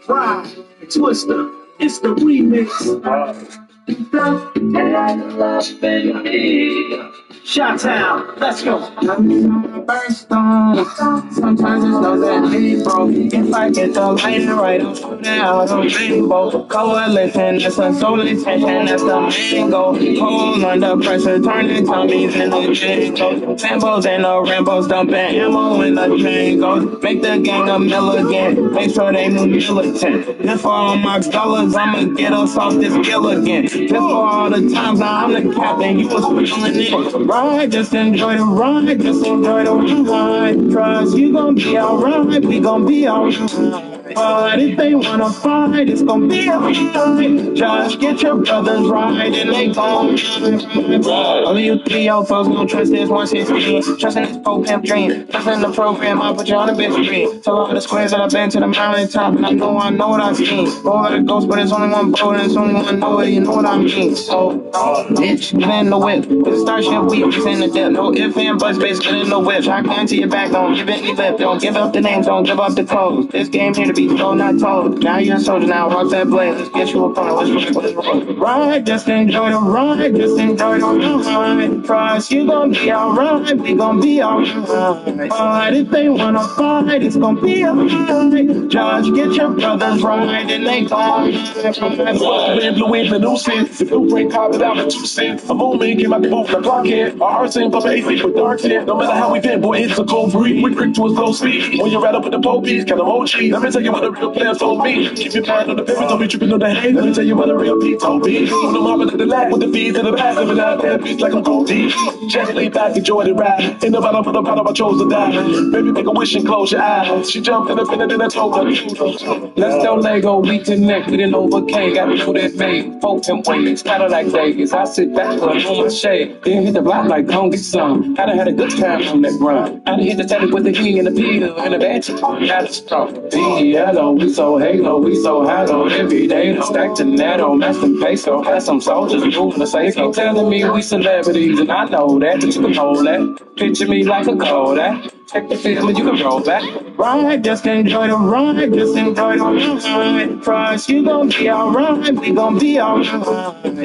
Ride, Twister, it's the remix. Shot-town, let's go. First on, sometimes it's those that be broke. If I get the light right, I'm shooting out a rainbow. Coalition, that's a soul tension, that's the main goal. Cold under pressure, turning tummies into jingles. Symbols and the Rambos, dumping ammo in the chain goes. Make the gang a milligan, make sure they move militant. Just for all my dollars, I'ma get us off this hill again. Just for all the times, now I'm the captain, you was feeling it. Ride, just enjoy the ride, just enjoy the ride. Trust you gon' be alright, we gon' be alright. But if they wanna fight, it's gon' be alright. Just get your brothers right, and they gon' ride. All of you 304s gon' trust this 116. Trusting this pimp dream. Trusting the program, I put you on the bitch screen. Tell all the squares that I've been to the mountain top, and I know what I've seen. Go over the ghost, but it's only one boat, and it's only one know it, you know what I mean. So, bitch, get in the whip. With the starship, we in the dip. No if and buts, bitch, get in the whip. Try to your back, don't give any lip. Don't give up the names, don't give up the codes. This game here to be told, not told. Now you're a soldier, now watch that blade. Let's get you a point, let's roll. Ride, just enjoy the ride, just enjoy the ride. Trust you gon' be alright, we gon' be alright. But if they wanna fight, it's gon' be alright. Just get your brothers right, and they gon' The influence, the new sense. The blueprint carved out in 2 cents. A movement came out the booth, the clock hit. Our hearts ain't pumping 8 feet with dark tint. No matter how we been, boy, it's a cold breeze. We creep to a slow speed. When you're right up with the police, kind of OG. Let me tell you what the real players told me. Keep your mind on the pivot, don't be tripping on the hate. Let me tell you what the real P told me. When I'm hopping to the left with the feet to the back, living out there, beats like I'm cold deep. Just lay back, enjoy the ride. In the bottom of the bottom, I chose to die. Baby, make a wish and close your eyes. She jumped in the bed and then I told her. Let's go Lego, we connect, we didn't overcame. Got to do that thing, folk them ways, kinda like Vegas. I sit back, put on my shade, then hit the block like come get some. I done had a good time on that run. I done hit the telly with the king and the pill and the banshee. Got it strong. Hello, we so halo, we so hollow. Every day, stack to netto, match the peso. Got some soldiers moving the safe. Keep telling me we celebrities, and I know that, but you can hold that. Picture me like a Kodak. Check the film and you can roll back. ride, just enjoy the ride, just enjoy the ride. Trust you gon' be alright, we gon' be alright.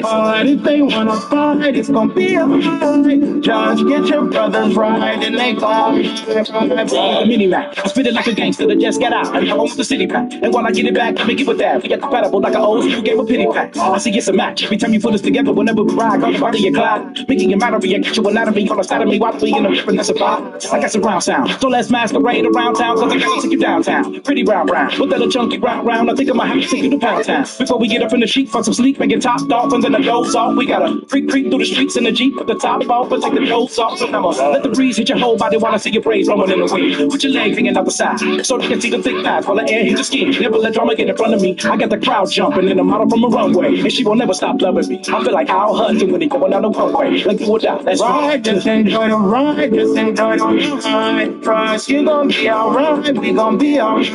But if they wanna fight, it's gon' be alright. Just get your brothers right, and they gon' ride. The mini rap, I spit it like a gangster that just got out. And I want the city pack. And while I get it back, I make it with that. We got compatible like an old school game of pity pack. I see it's a match. Every time you put us together, whenever we ride, call the body your cloud. Making your matter, I get you anatomy, on the side of me, while we in the ripping, that's a vibe. I got some round sound. So let's masquerade around town, cause I gotta take you downtown. Pretty brown. With that a chunky round, I think I might have to take you to Pound Town. Before we get up in the sheet for some sleep and get top dolphins and the doze off, we gotta creep through the streets in the Jeep with the top off and take the doze off. And I'ma let the breeze hit your whole body while I see your braids rolling in the wind. Put your leg hanging out the side so they can see the thick thighs while the air hits your skin. Never let drama get in front of me. I got the crowd jumping and the model from a runway, and she will never stop loving me. I feel like Al Hudson when he going down the runway. Like you or die, that's ride, just enjoy the ride, just enjoy the ride. Trust you gon' be alright, we gon' be alright.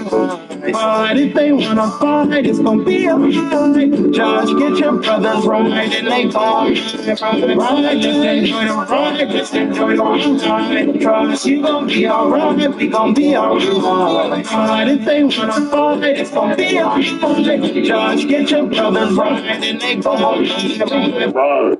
But if they wanna fight, it's gon' be alright. Just get your brothers right, and they gon' ride. Just enjoy the ride, just enjoy the ride. Trust you gon' be alright, we gon' be alright. But if they wanna fight, it's gon' be alright. Just get your brothers right, and they gon' ride.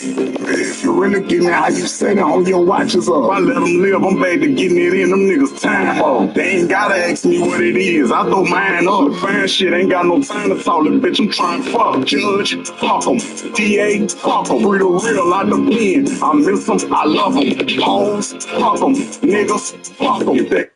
If you really get me how you say that on your watches up, I let them live, I'm back to getting it in, them niggas time up. They ain't gotta ask me what it is, I throw mine up. Fan shit, ain't got no time to talk, it, bitch, I'm trying to fuck. Judge, fuck em. DA, fuck em. Real, out the pen, I miss them, I love them. Hoes, fuck em. Niggas, fuck em.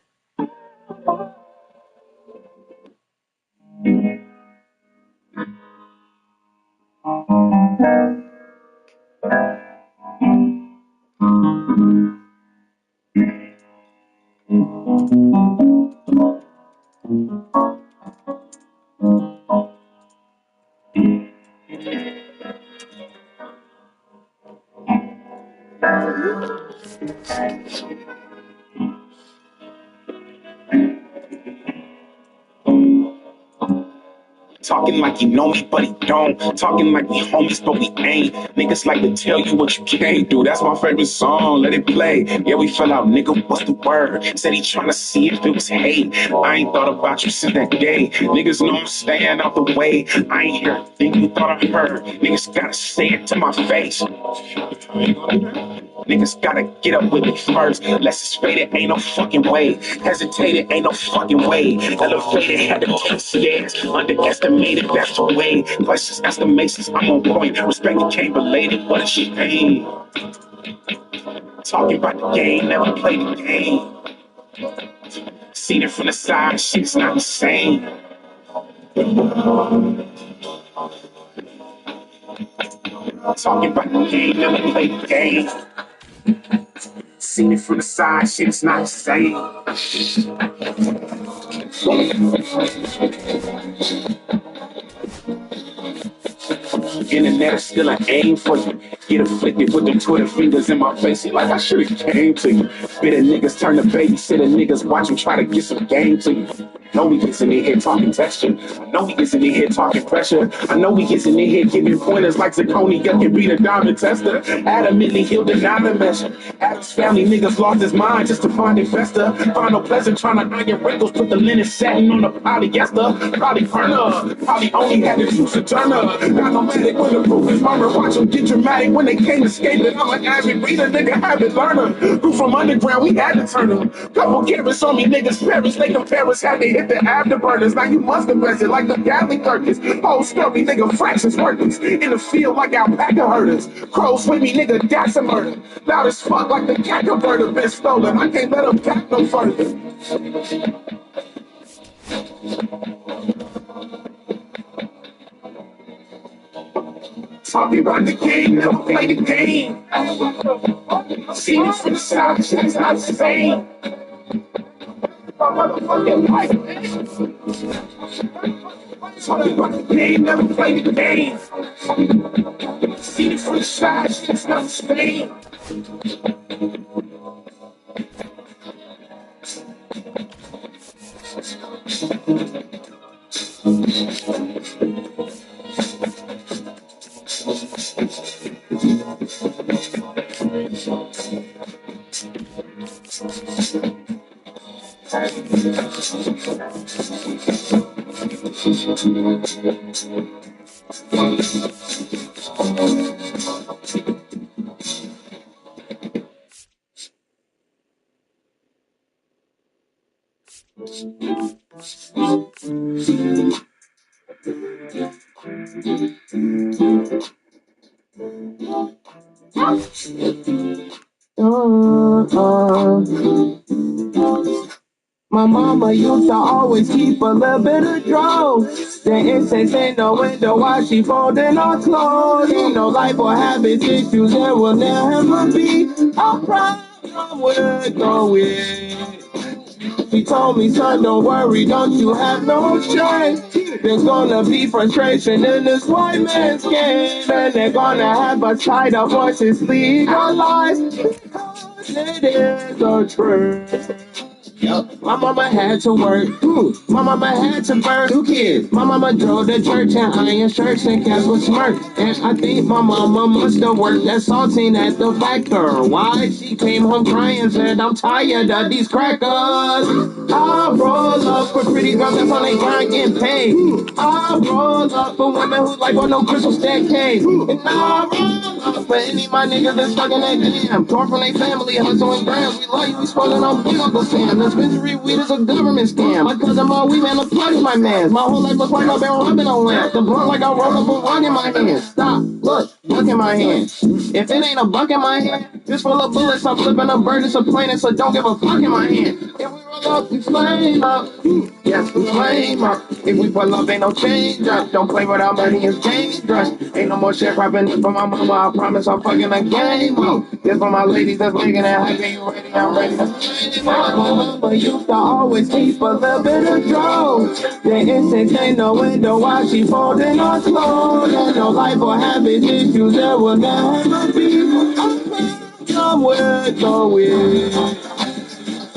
Talk Talking like you know me, but he don't. Talking like we homies, but we ain't. Niggas like to tell you what you can't do. That's my favorite song, let it play. Yeah, we fell out, nigga, what's the word? Said he tryna see if it was hate. I ain't thought about you since that day. Niggas know I'm staying out the way. I ain't hear a thing you thought I heard. Niggas gotta say it to my face. Niggas gotta get up with me first. Less is faded, ain't no fucking way. Hesitated, ain't no fucking way. Elevated, had to take stairs. Underestimated, that's the way. Questions, estimations, I'm on point. Respect became related, what a shame. Talking about the game, never played the game. Seen it from the side, shit's not the same. Talking about the game, never played the game. Seen it from the side, shit's not the same. Internet is still an aim for you. Get afflicted with them Twitter fingers in my face. He like I should've came to you. Bitter niggas turn to babysitter niggas. Watch them try to get some game to you. I know we gets in here talking texture. I know we gets in here talking pressure. I know we gets in here giving pointers like Zirconia can beat a diamond tester. Adamantly he'll deny the measure. Adam's family niggas lost his mind just to find investor. Find no pleasure trying to iron wrinkles. Put the linen satin on the polyester. Probably burner. Probably only had the juice to turn up. Got no medic when the proof is murder. Watch them get dramatic when they came to skate it. I'm an avid reader, nigga, habit learner. Grew from underground, we had to turn them. Couple carrots on me, niggas' parents. They parents had to hit the afterburners. Now you must invest it like the Catholic churches. Whole story, nigga, fractions workers. In the field like alpaca herders. Crows with me, nigga, that's a murder. Loud as fuck like the cat converter been stolen. I can't let them back no further. Talking about the game, never play the game. See it from the side, shit's not the same. My motherfucking life. Talking about the game, never play the game. See it from the side, shit's not the same. My mama used to always keep a little bit of draw. The incense in the window while she folding her clothes. You know life will have its issues, there will never be a problem we're going. She told me, son, don't worry, don't you have no shame. There's gonna be frustration in this white man's game, and they're gonna have us tied up once it's legalized, because it is a trend. Yep. My mama had to work. My mama had to birth 2 kids. My mama drove to church in iron shirts and cats with smirk. And I think my mama must have worked at saltine at the factor. Why? She came home crying and said, I'm tired of these crackers. I roll up for pretty girls that's on they grind getting paid. I roll up for women who like want no crystal staircase. And I roll up for any of my niggas that's stuck in that jam. Torn from their family, hustling grams. We love you, we spoiling on big Uncle Sam. Dispensary weed is a government scam. My cousin, my weed man, the plug is my man. My whole life looks like I've been rubbing on lamp. The blunt like I roll up a rug in my hand. Stop, look, buck in my hand. If it ain't a buck in my hand, it's full of bullets. I'm flipping a bird, it's a plane, so don't give a fuck in my hand. If we roll up, we flame up. Yes, we flame up. If we pull up, ain't no change up. Don't play with our money, it's dangerous. Ain't no more shit cropping for my mama. I promise I'm fucking a game up. This for my ladies that's making it happy. You ready? I'm ready to play. My mama used to always keep a little bit of draw. The incense in the window while she folding her clothes. And no life will have its issues, there will never be a problem we're going.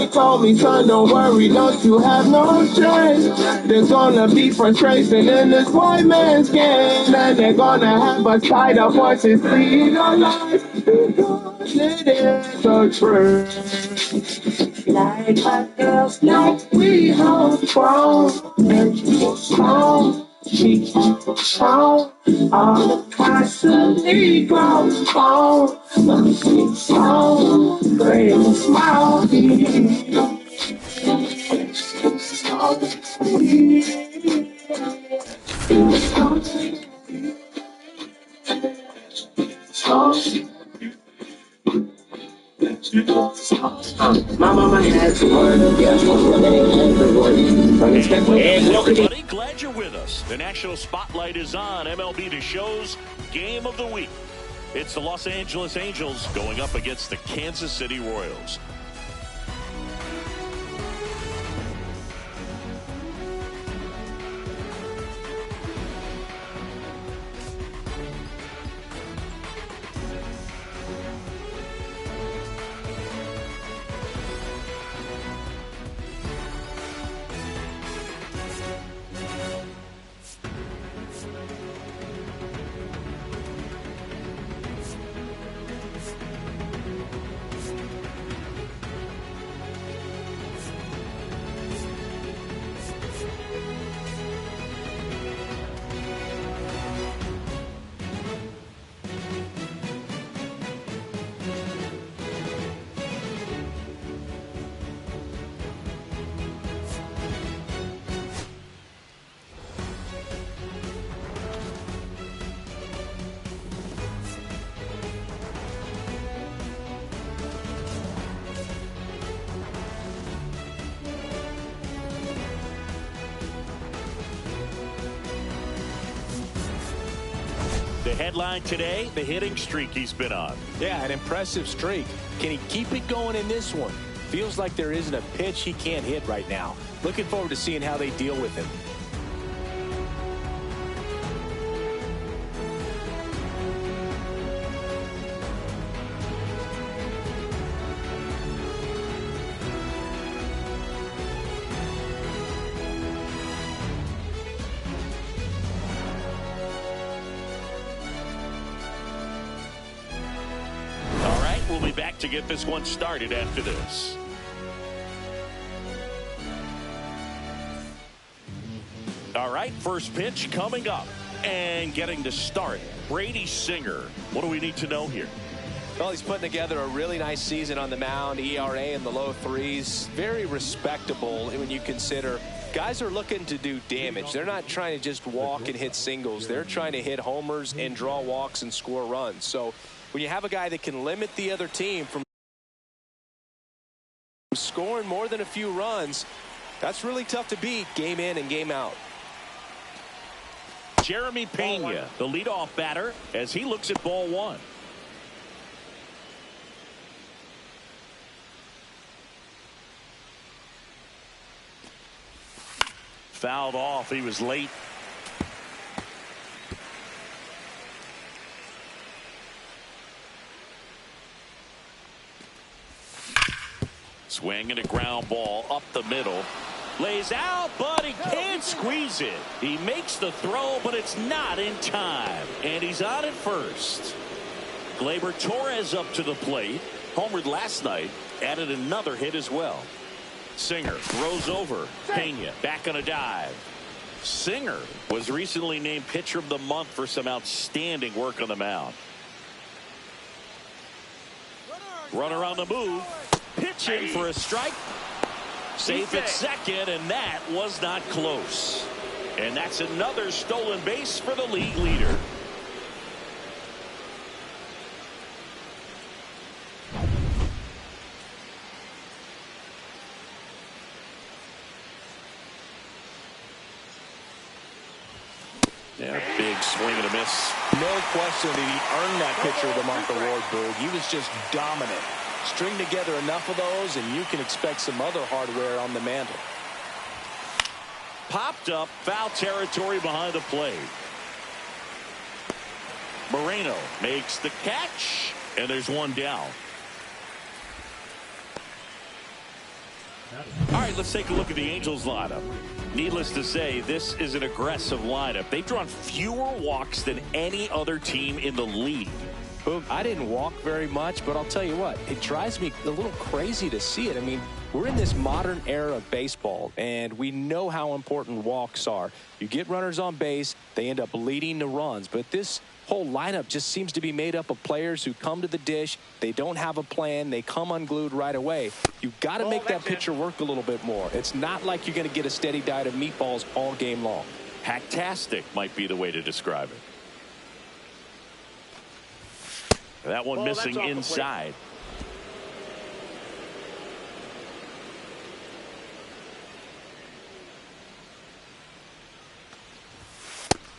He told me, son, don't worry, don't you have no stress. There's gonna be frustration in this white man's game, and they're gonna have us tied up once it's legalized, because it is the truth. Like my girls, like we hold strong, and strong, she strong, all the constantly grow strong, strong, great smile, my mama had to work, yeah, Everybody, glad you're with us. The national spotlight is on MLB The Show's Game of the Week. It's the Los Angeles Angels going up against the Kansas City Royals. The headline today, the hitting streak he's been on. Yeah, an impressive streak. Can he keep it going in this one? Feels like there isn't a pitch he can't hit right now. Looking forward to seeing how they deal with him. We'll be back to get this one started after this. All right, first pitch coming up and getting to start. Brady Singer. What do we need to know here? Well, he's putting together a really nice season on the mound. ERA in the low threes. Very respectable when you consider guys are looking to do damage. They're not trying to just walk and hit singles. They're trying to hit homers and draw walks and score runs. So when you have a guy that can limit the other team from scoring more than a few runs, that's really tough to beat game in and game out. Jeremy Pena, the leadoff batter, as he looks at ball one. Fouled off. He was late. Swing and a ground ball up the middle. Lays out, but he can't squeeze it. He makes the throw, but it's not in time. And he's on at first. Gleyber Torres up to the plate. Homered last night. Added another hit as well. Singer throws over. Pena back on a dive. Singer was recently named Pitcher of the Month for some outstanding work on the mound. Runner on the move. Pitching for a strike. Safe at second, and that was not close. And that's another stolen base for the league leader. Yeah, big swing and a miss. No question that he earned that Pitcher of the Month award, Boog. He was just dominant. String together enough of those, and you can expect some other hardware on the mantle. Popped up, foul territory behind the plate. Moreno makes the catch, and there's one down. All right, let's take a look at the Angels lineup. Needless to say, this is an aggressive lineup. They've drawn fewer walks than any other team in the league. Boog, I didn't walk very much, but I'll tell you what, it drives me a little crazy to see it. I mean, we're in this modern era of baseball, and we know how important walks are. You get runners on base, they end up leading to runs, but this whole lineup just seems to be made up of players who come to the dish, they don't have a plan, they come unglued right away. You've got to make that pitcher work a little bit more. It's not like you're going to get a steady diet of meatballs all game long. Hacktastic might be the way to describe it. That one missing inside.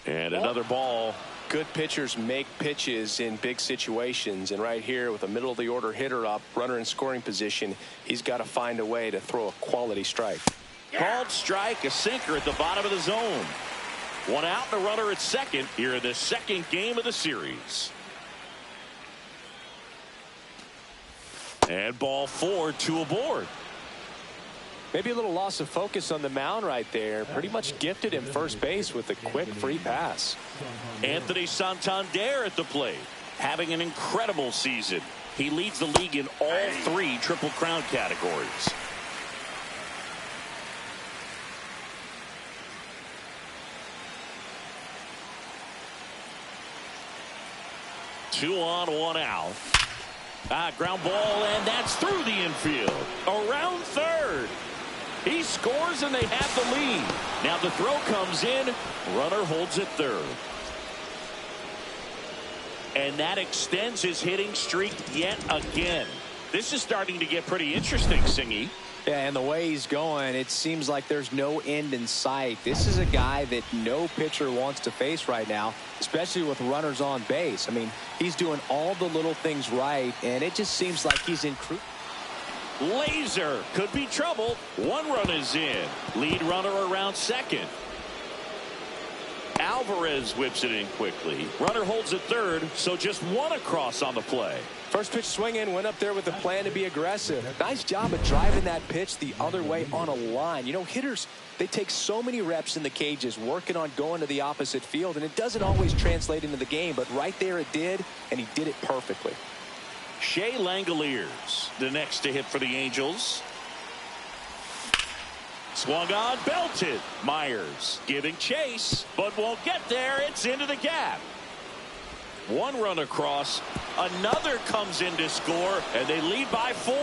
And another ball. Good pitchers make pitches in big situations, and right here with a middle of the order hitter up, runner in scoring position, he's got to find a way to throw a quality strike. Called strike, a sinker at the bottom of the zone. One out and a runner at second here in the second game of the series. And ball 4, 2 aboard. Maybe a little loss of focus on the mound right there. Pretty much gifted him first base with a quick free pass. Anthony Santander at the plate, having an incredible season. He leads the league in all 3 Triple Crown categories. Two on, one out. Ground ball, and that's through the infield. Around third. He scores, and they have the lead. Now the throw comes in. Runner holds at third. And that extends his hitting streak yet again. This is starting to get pretty interesting, Singy. Yeah, and the way he's going, it seems like there's no end in sight. This is a guy that no pitcher wants to face right now, especially with runners on base. I mean, he's doing all the little things right, and it just seems like he's in Laser could be trouble. One run is in. Lead runner around second. Alvarez whips it in quickly. Runner holds at third, so just one across on the play. First pitch swinging, went up there with a plan to be aggressive. Nice job of driving that pitch the other way on a line. You know, hitters, they take so many reps in the cages working on going to the opposite field, and it doesn't always translate into the game, but right there it did, and he did it perfectly. Shea Langoliers, the next to hit for the Angels. Swung on, belted. Myers giving chase, but won't get there. It's into the gap. One run across. Another comes in to score, and they lead by 4.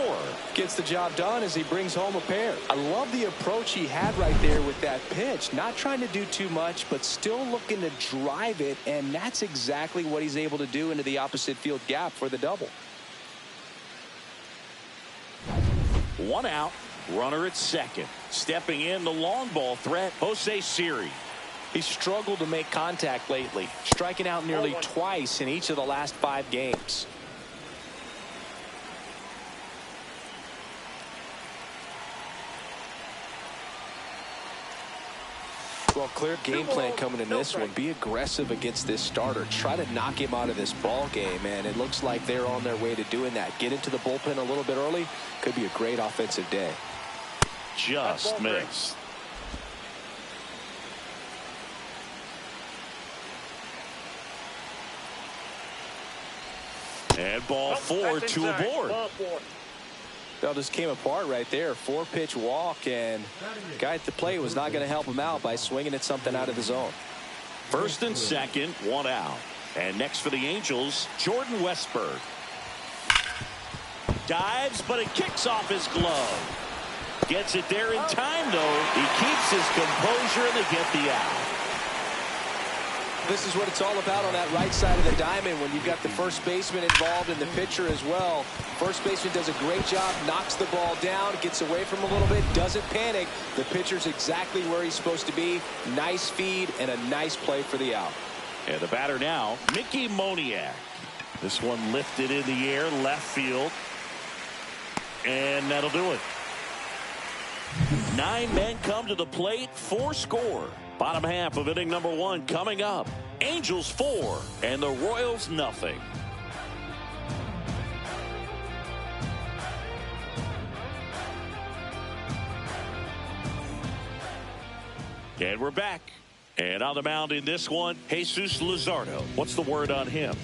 Gets the job done as he brings home a pair. I love the approach he had right there with that pitch. Not trying to do too much, but still looking to drive it, and that's exactly what he's able to do into the opposite field gap for the double. One out. Runner at second. Stepping in, the long ball threat, Jose Siri. He's struggled to make contact lately, striking out nearly twice in each of the last 5 games. Well, clear game plan coming in this one. Be aggressive against this starter. Try to knock him out of this ball game, and it looks like they're on their way to doing that. Get into the bullpen a little bit early. Could be a great offensive day. Just missed. And ball 4, 2 aboard. That just came apart right there. 4-pitch walk, and the guy at the plate was not going to help him out by swinging at something out of the zone. First and second, one out. And next for the Angels, Jordan Westberg. Dives, but it kicks off his glove. Gets it there in time, though. He keeps his composure, and they get the out. This is what it's all about on that right side of the diamond when you've got the first baseman involved and the pitcher as well. First baseman does a great job, knocks the ball down, gets away from him a little bit, doesn't panic. The pitcher's exactly where he's supposed to be. Nice feed and a nice play for the out. And the batter now, Mickey Moniak. This one lifted in the air, left field. And that'll do it. 9 men come to the plate, 4 score. Bottom half of inning number 1 coming up. Angels 4 and the Royals nothing. And we're back. And on the mound in this one, Jesus Luzardo. What's the word on him?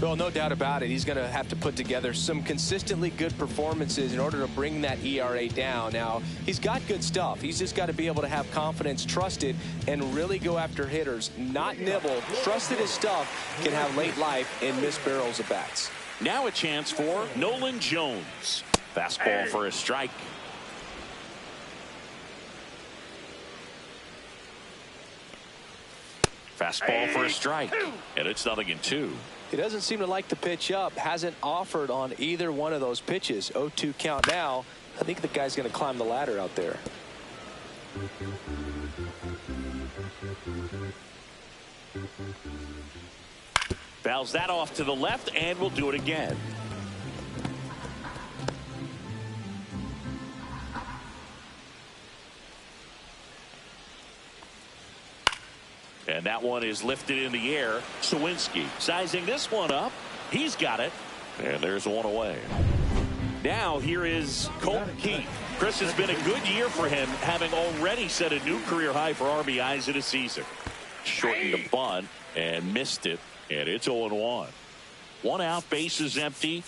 Well, no doubt about it. He's going to have to put together some consistently good performances in order to bring that ERA down. Now, he's got good stuff. He's just got to be able to have confidence, trust it, and really go after hitters. Not nibble. Trust that his stuff can have late life and miss barrels of bats. Now a chance for Nolan Jones. Fastball for a strike. Fastball for a strike. And it's 0-2. He doesn't seem to like the pitch up. Hasn't offered on either one of those pitches. 0-2 count now. I think the guy's going to climb the ladder out there. Fouls that off to the left, and we'll do it again. And that one is lifted in the air. Sawinski sizing this one up. He's got it. And there's one away. Now here is Colton Keith. Chris, has been a good year for him, having already set a new career high for RBIs in a season. Shortened the bunt and missed it. And it's 0-1. 1 out, bases empty.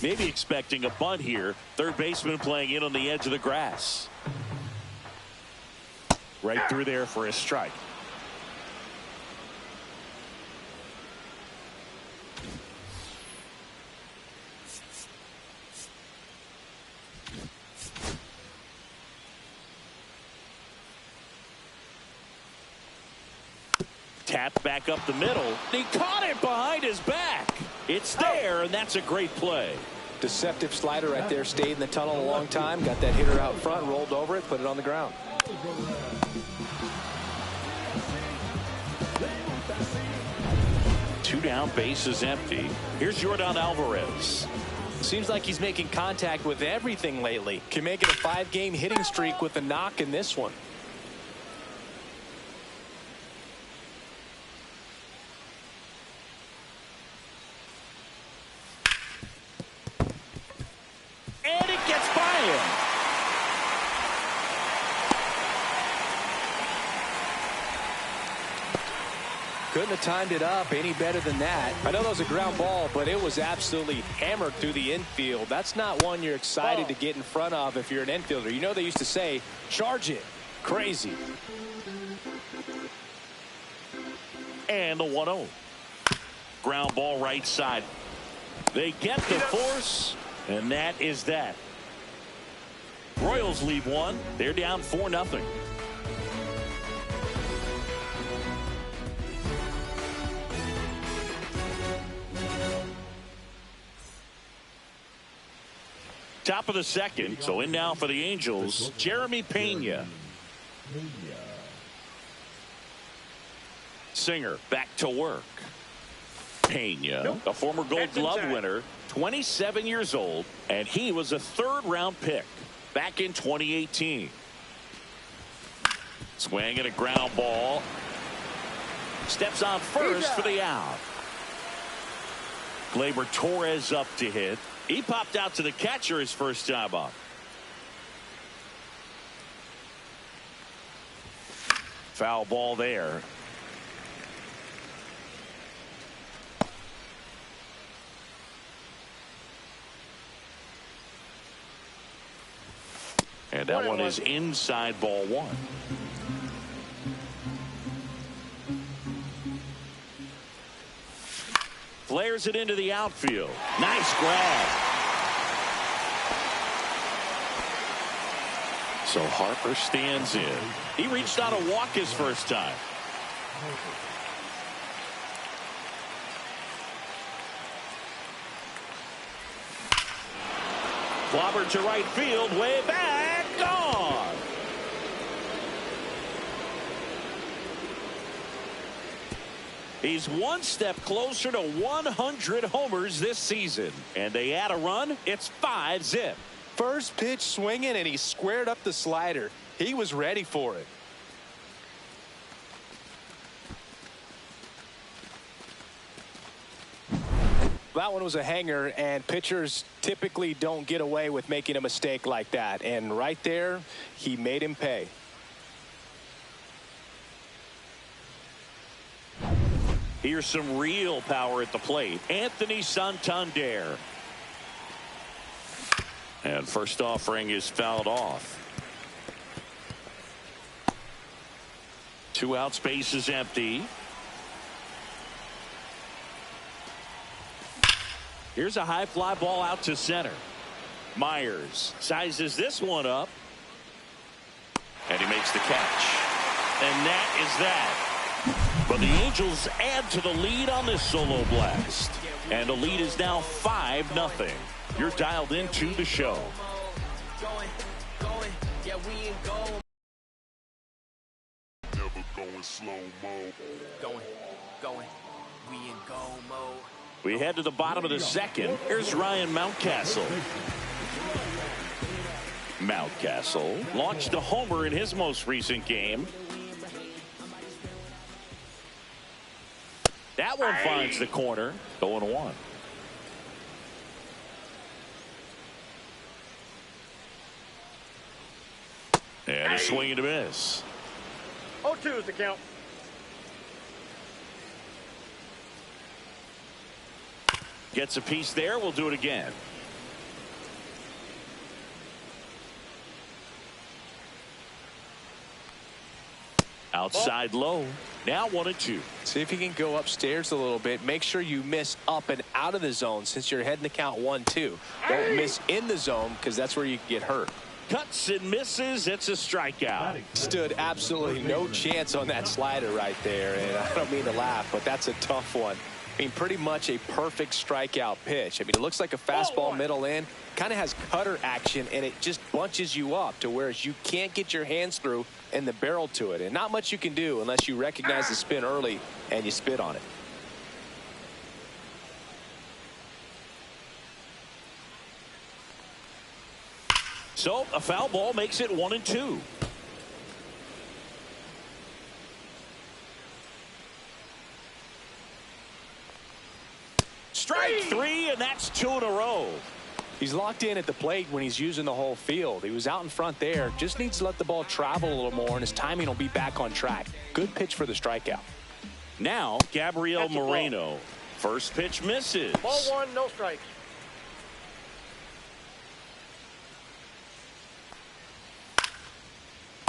Maybe expecting a bunt here. Third baseman playing in on the edge of the grass. Right through there for a strike. Tapped back up the middle. He caught it behind his back. It's there, and that's a great play. Deceptive slider right there. Stayed in the tunnel a long time. Got that hitter out front, rolled over it, put it on the ground. Two down, bases empty. Here's Yordan Alvarez. Seems like he's making contact with everything lately. Can make it a 5-game hitting streak with a knock in this one. And it gets by him. Couldn't have timed it up any better than that. I know that was a ground ball, but it was absolutely hammered through the infield. That's not one you're excited to get in front of if you're an infielder. You know they used to say, charge it. Crazy. And the 1-0. Ground ball right side. They get the force, and that is that. Royals lead one. They're down 4-0. Top of the second. So in now for the Angels, Jeremy Pena. Singer back to work. Pena, a former Gold Glove winner, 27 years old, and he was a third-round pick back in 2018. Swing and a ground ball. Steps on first for the out. Gleyber Torres up to hit. He popped out to the catcher his first time up. Foul ball there. And that one is inside ball one. Flares it into the outfield. Nice grab. So Harper stands in. He reached out a walk his first time. Clobber to right field, way back, gone. He's one step closer to 100 homers this season. And they add a run, it's 5-zip. First pitch swinging, and he squared up the slider. He was ready for it. That one was a hanger, and pitchers typically don't get away with making a mistake like that. And right there, he made him pay. Here's some real power at the plate. Anthony Santander. And first offering is fouled off. 2 out, space is empty. Here's a high fly ball out to center. Myers sizes this one up. And he makes the catch. And that is that. But the Angels add to the lead on this solo blast. And the lead is now 5-0. You're dialed into the show. Never going slow-mo. Going. We in go mode. We head to the bottom of the second. Here's Ryan Mountcastle. Mountcastle launched a homer in his most recent game. That one finds the corner. 0-1. And a swing and a miss. 0-2 is the count. Gets a piece there. We'll do it again. Outside low. Now 1-2. See if you can go upstairs a little bit. Make sure you miss up and out of the zone since you're heading to count 1-2. Don't miss in the zone because that's where you can get hurt. Cuts and misses. It's a strikeout. Stood absolutely no chance on that slider right there. And I don't mean to laugh, but that's a tough one. I mean, pretty much a perfect strikeout pitch. I mean, it looks like a fastball middle in. Kind of has cutter action, and it just bunches you up to where you can't get your hands through and the barrel to it. And not much you can do unless you recognize the spin early and you spit on it. So a foul ball makes it 1-2. Strike 3, and that's 2 in a row. He's locked in at the plate when he's using the whole field. He was out in front there. Just needs to let the ball travel a little more, and his timing will be back on track. Good pitch for the strikeout. Now, Gabriel Moreno. First pitch misses. Ball 1, no strikes.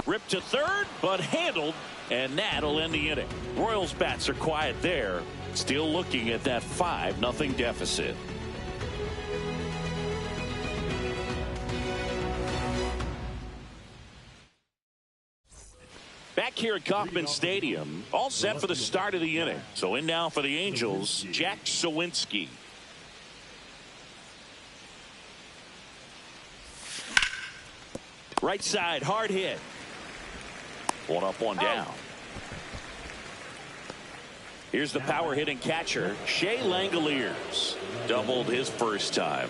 Ripped to third, but handled, and that'll end the inning. Royals bats are quiet there. Still looking at that 5-0 deficit. Back here at Kauffman Stadium, all set for the start of the inning. So in now for the Angels, Jack Sawinski. Right side, hard hit. 1 up, 1 down. Here's the power hitting catcher, Shea Langoliers. Doubled his first time.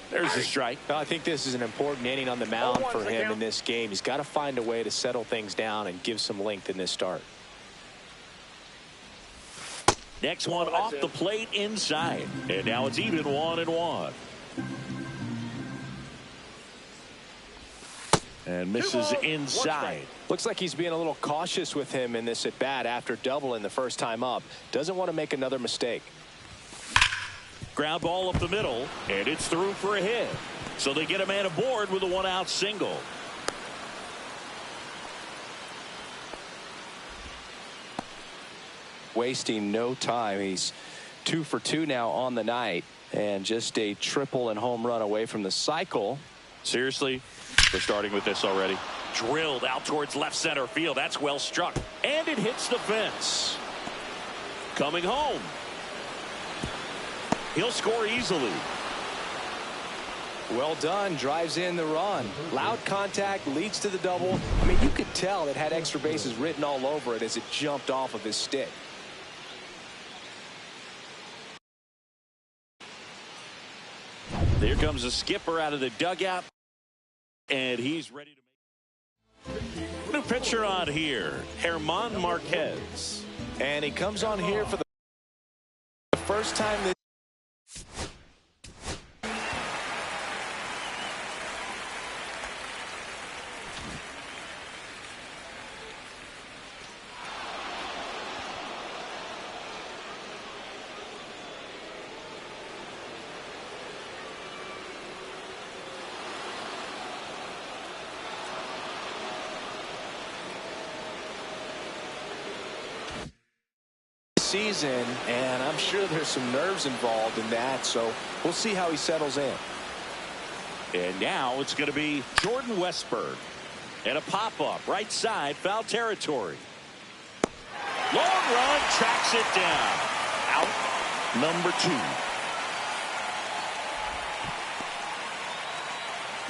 There's a strike. I think this is an important inning on the mound for him in this game. He's got to find a way to settle things down and give some length in this start. Next one off the plate inside. And now it's even 1-1. And misses inside. Looks like he's being a little cautious with him in this at bat after doubling the first time up. Doesn't want to make another mistake. Ground ball up the middle, and it's through for a hit. So they get a man aboard with a 1-out single. Wasting no time. He's 2 for 2 now on the night, and just a triple and home run away from the cycle. Seriously, we're starting with this already. Drilled out towards left center field. That's well struck, and it hits the fence. Coming home. He'll score easily. Well done. Drives in the run. Loud contact, leads to the double. I mean, you could tell it had extra bases written all over it as it jumped off of his stick. There comes a skipper out of the dugout, and he's ready to make. pitcher on here, German Marquez. And he comes on here for the first time this season, and I'm sure there's some nerves involved in that, so we'll see how he settles in. And now it's going to be Jordan Westberg. And a pop-up right side, foul territory. Long run, tracks it down. Out number 2.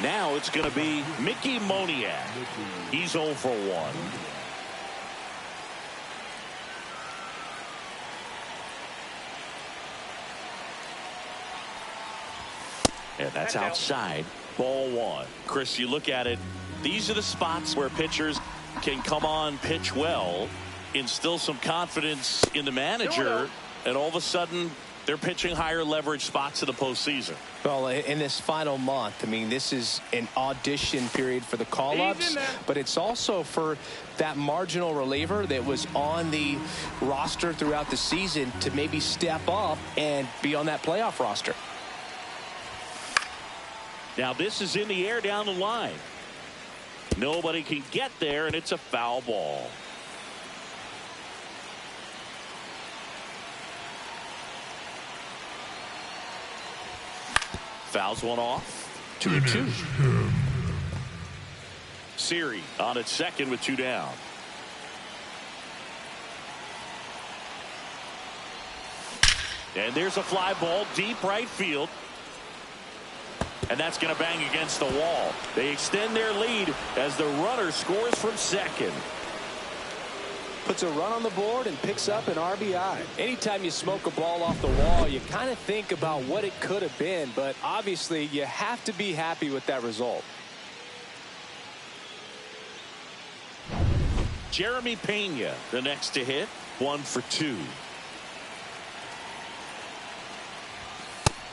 Now it's going to be Mickey Moniak. He's 0 for 1. And that's outside. Ball 1. Chris, you look at it. These are the spots where pitchers can come on, pitch well, instill some confidence in the manager, and all of a sudden they're pitching higher leverage spots in the postseason. Well, in this final month, I mean, this is an audition period for the call-ups, but it's also for that marginal reliever that was on the roster throughout the season to maybe step up and be on that playoff roster. Now this is in the air down the line. Nobody can get there, and it's a foul ball. Fouls one off. 2-2. Siri on at second with 2 down. And there's a fly ball deep right field. And that's going to bang against the wall. They extend their lead as the runner scores from second. Puts a run on the board and picks up an RBI. Anytime you smoke a ball off the wall, you kind of think about what it could have been, but obviously you have to be happy with that result. Jeremy Pena, the next to hit, 1 for 2.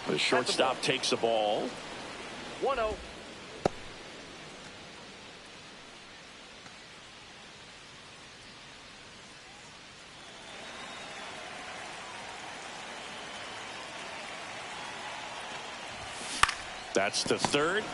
The shortstop takes the ball. 1-0. That's to third.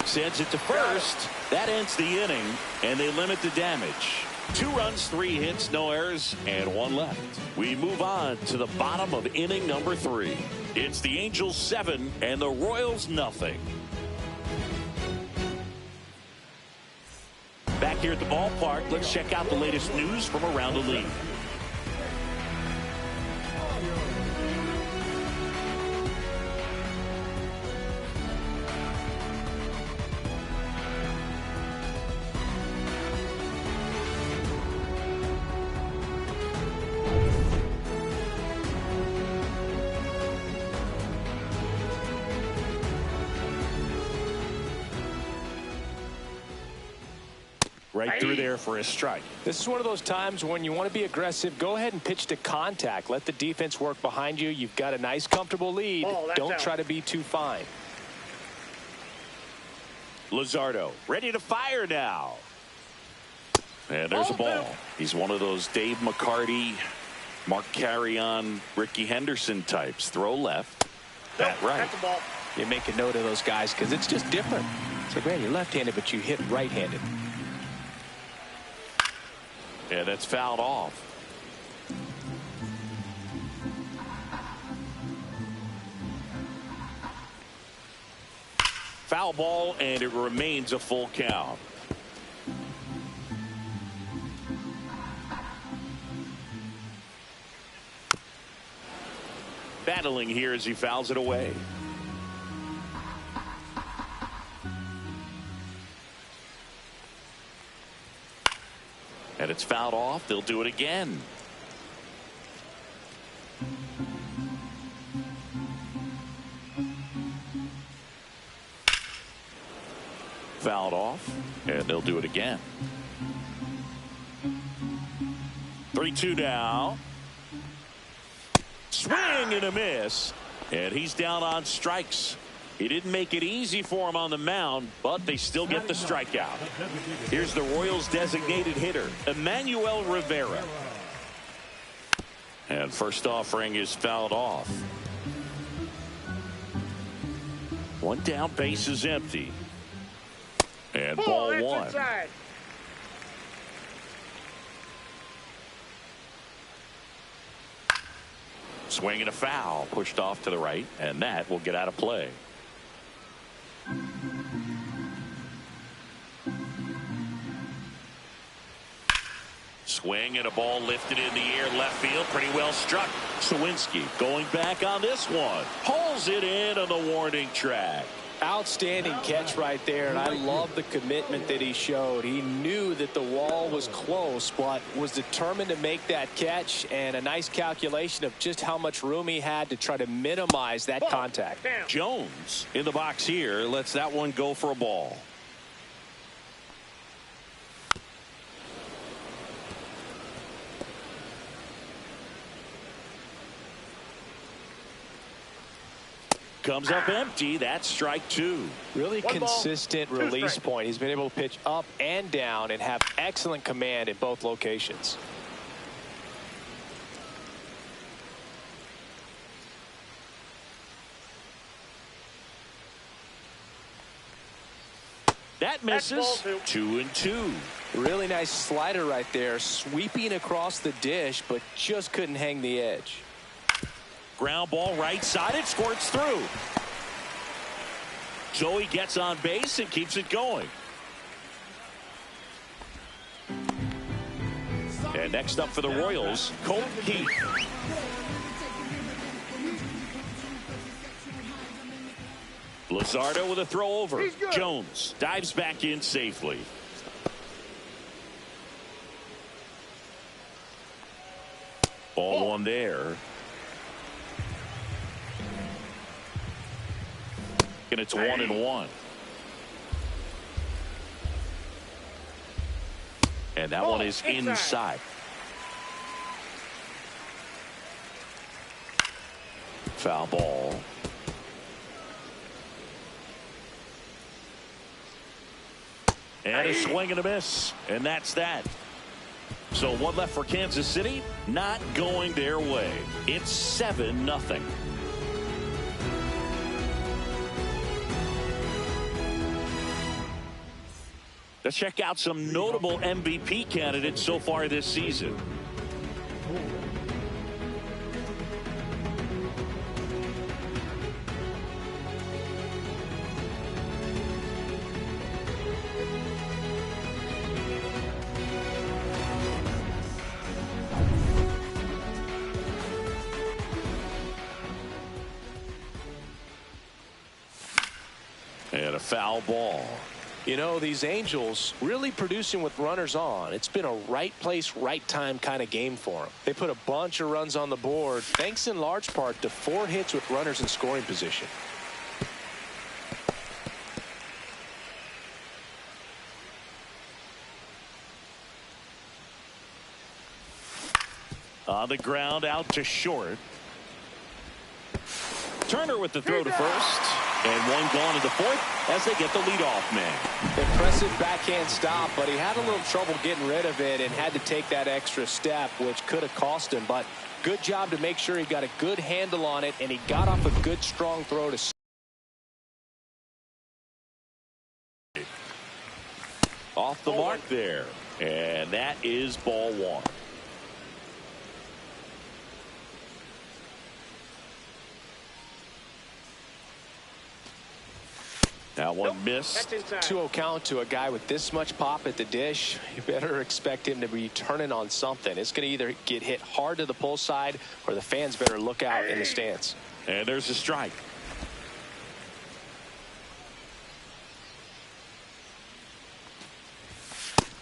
Sends it to first. That ends the inning, and they limit the damage. 2 runs, 3 hits, no errors, and 1 left. We move on to the bottom of inning number 3. It's the Angels 7 and the Royals nothing. Back here at the ballpark, let's check out the latest news from around the league. Right through there for a strike. This is one of those times when you want to be aggressive. Go ahead and pitch to contact. Let the defense work behind you. You've got a nice, comfortable lead. Don't try to be too fine. Luzardo ready to fire now. And there's a ball. He's one of those Dave McCarty, Mark Carrion, Ricky Henderson types. Throw left. That right. That's the ball. You make a note of those guys because it's just different. So, man, you're left-handed, but you hit right-handed. Yeah, that's fouled off. Foul ball, and it remains a full count. Battling here as he fouls it away. And it's fouled off. They'll do it again. Fouled off. And they'll do it again. 3-2 now. Swing and a miss. And he's down on strikes. He didn't make it easy for him on the mound, but they still get the strikeout. Here's the Royals' designated hitter, Emmanuel Rivera. And first offering is fouled off. One down, base is empty. And ball one. Inside. Swing and a foul, pushed off to the right, and that will get out of play. Swing and a ball lifted in the air, left field, pretty well struck. Sawinski going back on this one, pulls it in on the warning track. Outstanding catch right there, and I love the commitment that he showed. He knew that the wall was close, but was determined to make that catch, and a nice calculation of just how much room he had to try to minimize that contact. Jones in the box here lets that one go for a ball. Comes up empty. That's strike two. Really consistent release point. He's been able to pitch up and down and have excellent command in both locations. That misses. 2-2. Really nice slider right there, sweeping across the dish, but just couldn't hang the edge. Ground ball right side. It squirts through. Joey gets on base and keeps it going. And next up for the Royals, Colton Heath. Luzardo with a throw over. Jones dives back in safely. Ball one there. And it's 1-1. And that one is inside. Foul ball. And a swing and a miss. And that's that. So one left for Kansas City. Not going their way. It's 7-0. Let's check out some notable MVP candidates so far this season. And a foul ball. You know, these Angels really producing with runners on. It's been a right place, right time kind of game for them. They put a bunch of runs on the board, thanks in large part to 4 hits with runners in scoring position. On the ground, out to short. Turner with the throw to first. And one gone to the fourth as they get the leadoff man. Impressive backhand stop, but he had a little trouble getting rid of it and had to take that extra step, which could have cost him. But good job to make sure he got a good handle on it, and he got off a good, strong throw to. Off the mark there. And that is ball one. That one missed. 2-0 count to a guy with this much pop at the dish. You better expect him to be turning on something. It's going to either get hit hard to the pull side or the fans better look out in the stands. And there's a strike.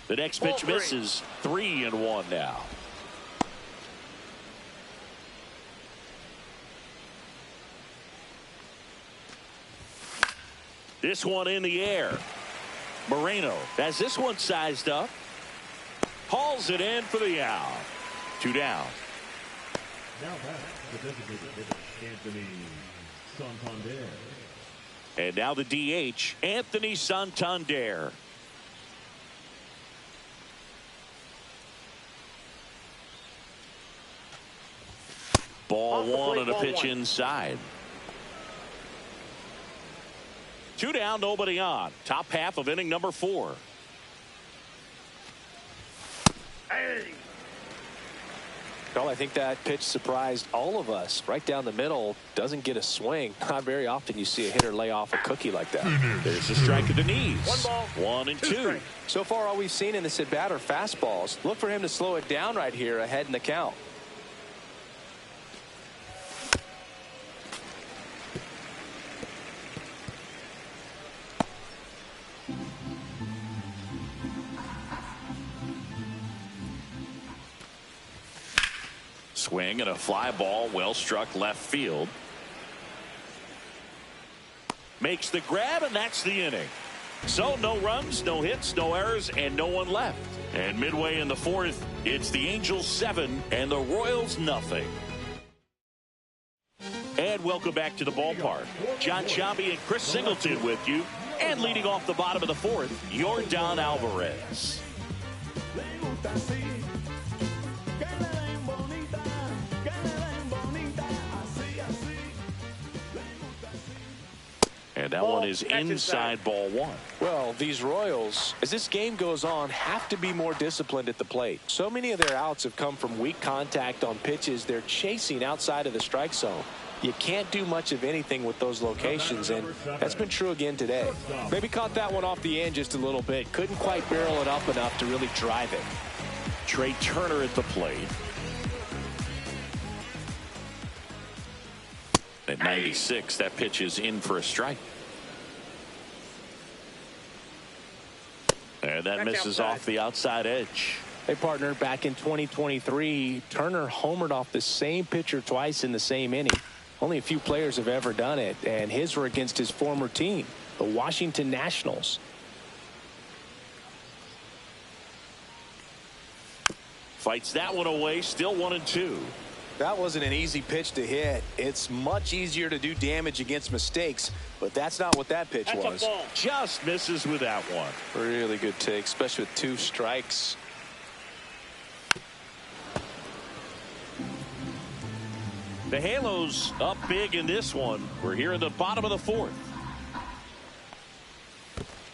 The next pitch misses. 3-1 now. This one in the air. Moreno has this one sized up. Hauls it in for the out. 2 down. Now back to designated hitter, Anthony Santander. And now the DH, Anthony Santander. Ball one and a pitch inside. 2 down, nobody on. Top half of inning number 4. Hey. Well, I think that pitch surprised all of us. Right down the middle, doesn't get a swing. Not very often you see a hitter lay off a cookie like that. There's a strike at the knees. 1 ball, 1 and 2. So far, all we've seen in this at bat are fastballs. Look for him to slow it down right here ahead in the count. Swing and a fly ball, well struck left field. Makes the grab, and that's the inning. So no runs, no hits, no errors, and no one left. And midway in the 4th, it's the Angels 7 and the Royals nothing. And welcome back to the ballpark. John Sciambi and Chris Singleton with you. And leading off the bottom of the 4th, Yordan Alvarez. And that one is inside ball 1. Well, these Royals, as this game goes on, have to be more disciplined at the plate. So many of their outs have come from weak contact on pitches they're chasing outside of the strike zone. You can't do much of anything with those locations, and that's been true again today. Maybe caught that one off the end just a little bit. Couldn't quite barrel it up enough to really drive it. Trey Turner at the plate. At 96, that pitch is in for a strike. And that misses off the outside edge. Hey, partner, back in 2023, Turner homered off the same pitcher twice in the same inning. Only a few players have ever done it, and his were against his former team, the Washington Nationals. Fights that one away, still 1 and 2. That wasn't an easy pitch to hit. It's much easier to do damage against mistakes, but that's not what that pitch was. Just misses with that one. Really good take, especially with 2 strikes. The Halos up big in this one. We're here in the bottom of the 4th.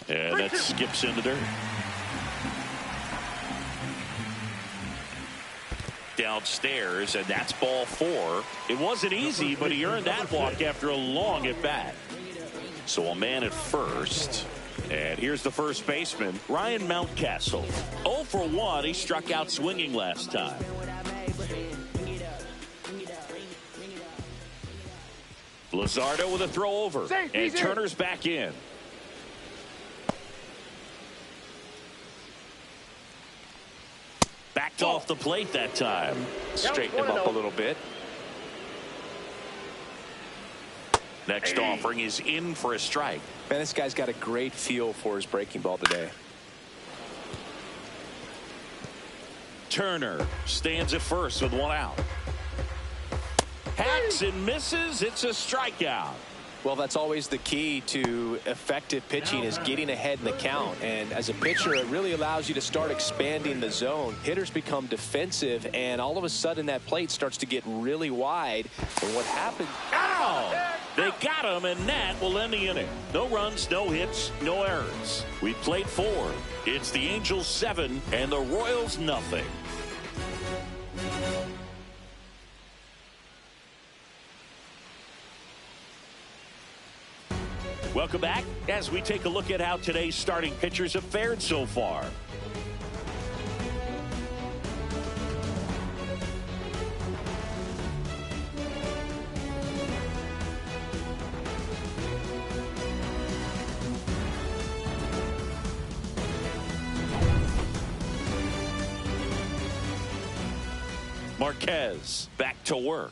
And that skips into dirt. Downstairs, and that's ball 4. It wasn't easy, but he earned that walk after a long at bat. So a man at first. And here's the first baseman, Ryan Mountcastle. 0 for 1. He struck out swinging last time. Luzardo with a throw over. And Turner's back in. Backed off the plate that time. Straighten him up a little bit. Next offering is in for a strike. Man, this guy's got a great feel for his breaking ball today. Turner stands at first with 1 out. Hacks and misses. It's a strikeout. Well, that's always the key to effective pitching, is getting ahead in the count. And as a pitcher, it really allows you to start expanding the zone. Hitters become defensive, and all of a sudden that plate starts to get really wide. And what happened? Ow! They got him, and that will end the inning. No runs, no hits, no errors. We played 4. It's the Angels 7 and the Royals nothing. Welcome back as we take a look at how today's starting pitchers have fared so far. Marquez back to work.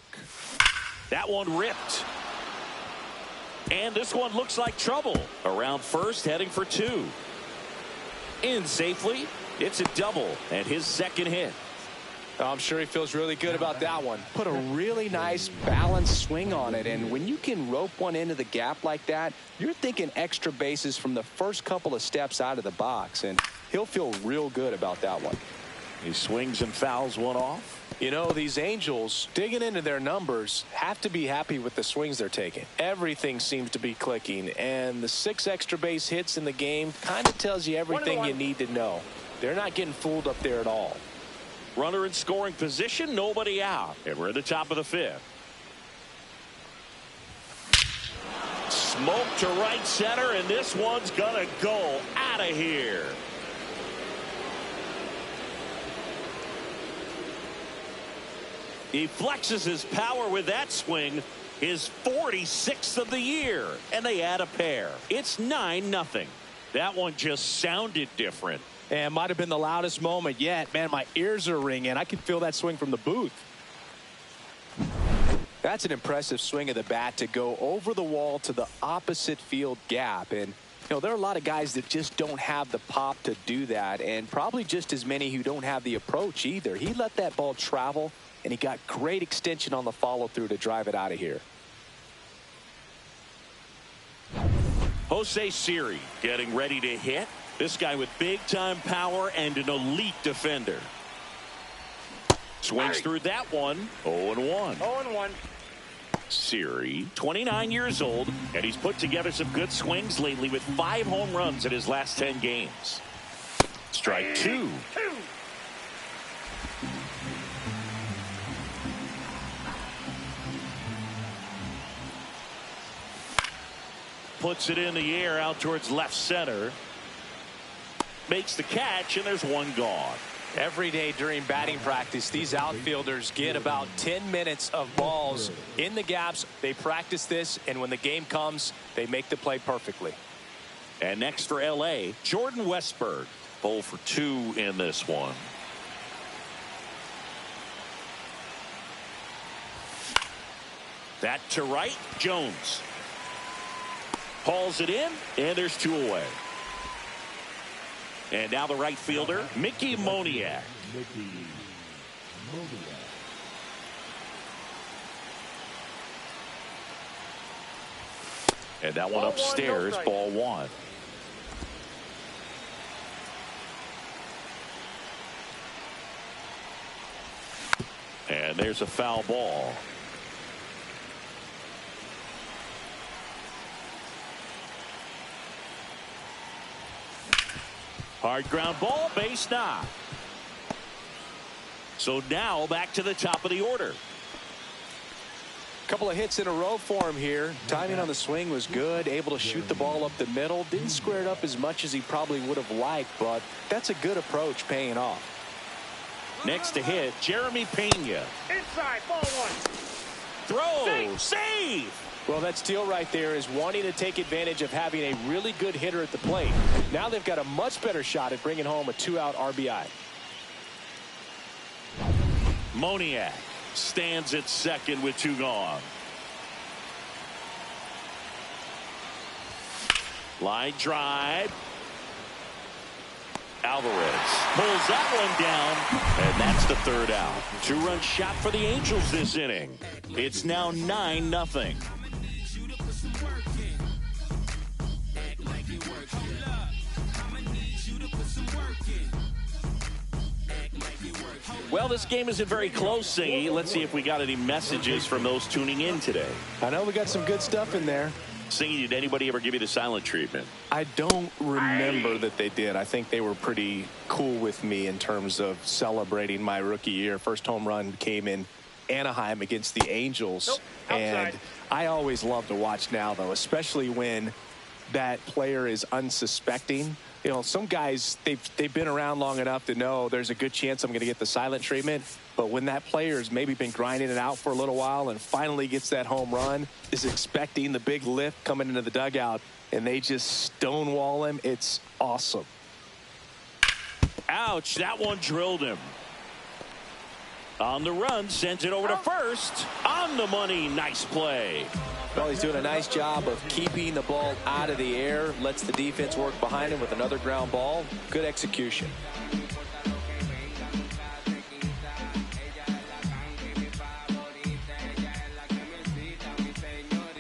That one ripped. And this one looks like trouble. Around first, heading for 2. In safely. It's a double and his second hit. I'm sure he feels really good about that one. Put a really nice balanced swing on it, and when you can rope one into the gap like that, you're thinking extra bases from the first couple of steps out of the box, and he'll feel real good about that one. He swings and fouls one off. You know, these Angels, digging into their numbers, have to be happy with the swings they're taking. Everything seems to be clicking, and the 6 extra base hits in the game kind of tells you everything you need to know. They're not getting fooled up there at all. Runner in scoring position, nobody out. And we're at the top of the 5th. Smoke to right center, and this one's gonna go out of here. He flexes his power with that swing, his 46th of the year, and they add a pair. It's 9-0. That one just sounded different. And might have been the loudest moment yet. Man, my ears are ringing. I can feel that swing from the booth. That's an impressive swing of the bat to go over the wall to the opposite field gap. And, you know, there are a lot of guys that just don't have the pop to do that, and probably just as many who don't have the approach either. He let that ball travel, and he got great extension on the follow-through to drive it out of here. Jose Siri getting ready to hit. This guy with big-time power and an elite defender. Swings through that one. 0-1. 0-1. Siri, 29 years old, and he's put together some good swings lately with 5 home runs in his last 10 games. Strike 2. Puts it in the air out towards left center. Makes the catch, and there's one gone. Every day during batting practice, these outfielders get about 10 minutes of balls in the gaps. They practice this, and when the game comes, they make the play perfectly. And next for L.A., Jordan Westburg. 0 for 2 in this one. That to right, Jones. Hauls it in, and there's 2 away. And now the right fielder, Mickey Moniak. And that one upstairs, ball 1. And there's a foul ball. Hard ground ball, base knock. So now back to the top of the order. Couple of hits in a row for him here. Timing on the swing was good. Able to shoot the ball up the middle. Didn't square it up as much as he probably would have liked, but that's a good approach paying off. Next to hit, Jeremy Pena. Inside, ball 1. Throw, save. Well, that steal right there is wanting to take advantage of having a really good hitter at the plate. Now they've got a much better shot at bringing home a 2-out RBI. Moniak stands at second with 2 gone. Line drive. Alvarez pulls that one down, and that's the 3rd out. 2-run shot for the Angels this inning. It's now 9-0. Well, this game isn't very close, Singy. Let's see if we got any messages from those tuning in today. I know we got some good stuff in there. Singy, did anybody ever give you the silent treatment? I don't remember that they did. I think they were pretty cool with me in terms of celebrating my rookie year. First home run came in Anaheim against the Angels. And I always love to watch now, though, especially when that player is unsuspecting. You know, some guys, they've been around long enough to know there's a good chance I'm going to get the silent treatment. But when that player's maybe been grinding it out for a little while and finally gets that home run, is expecting the big lift coming into the dugout, and they just stonewall him, it's awesome. Ouch, that one drilled him. On the run, sends it over to first. On the money, nice play. Well, he's doing a nice job of keeping the ball out of the air. Lets the defense work behind him with another ground ball. Good execution.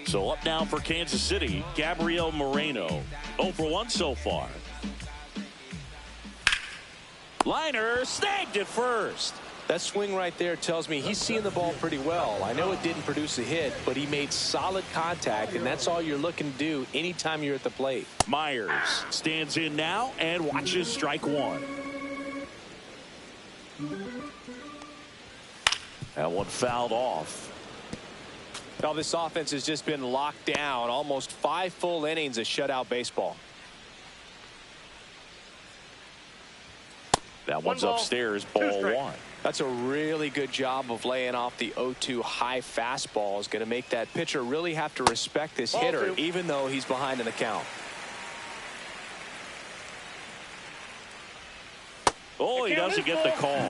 So up now for Kansas City, Gabriel Moreno. 0 for 1 so far. Liner snagged it first. That swing right there tells me he's seeing the ball pretty well. I know it didn't produce a hit, but he made solid contact, and that's all you're looking to do anytime you're at the plate. Myers stands in now and watches strike one. That one fouled off. Now this offense has just been locked down. Almost 5 full innings of shutout baseball. That one's upstairs, ball 1. That's a really good job of laying off the 0-2 high fastball. Is going to make that pitcher really have to respect this hitter, even though he's behind in the count. Oh, he doesn't get the call.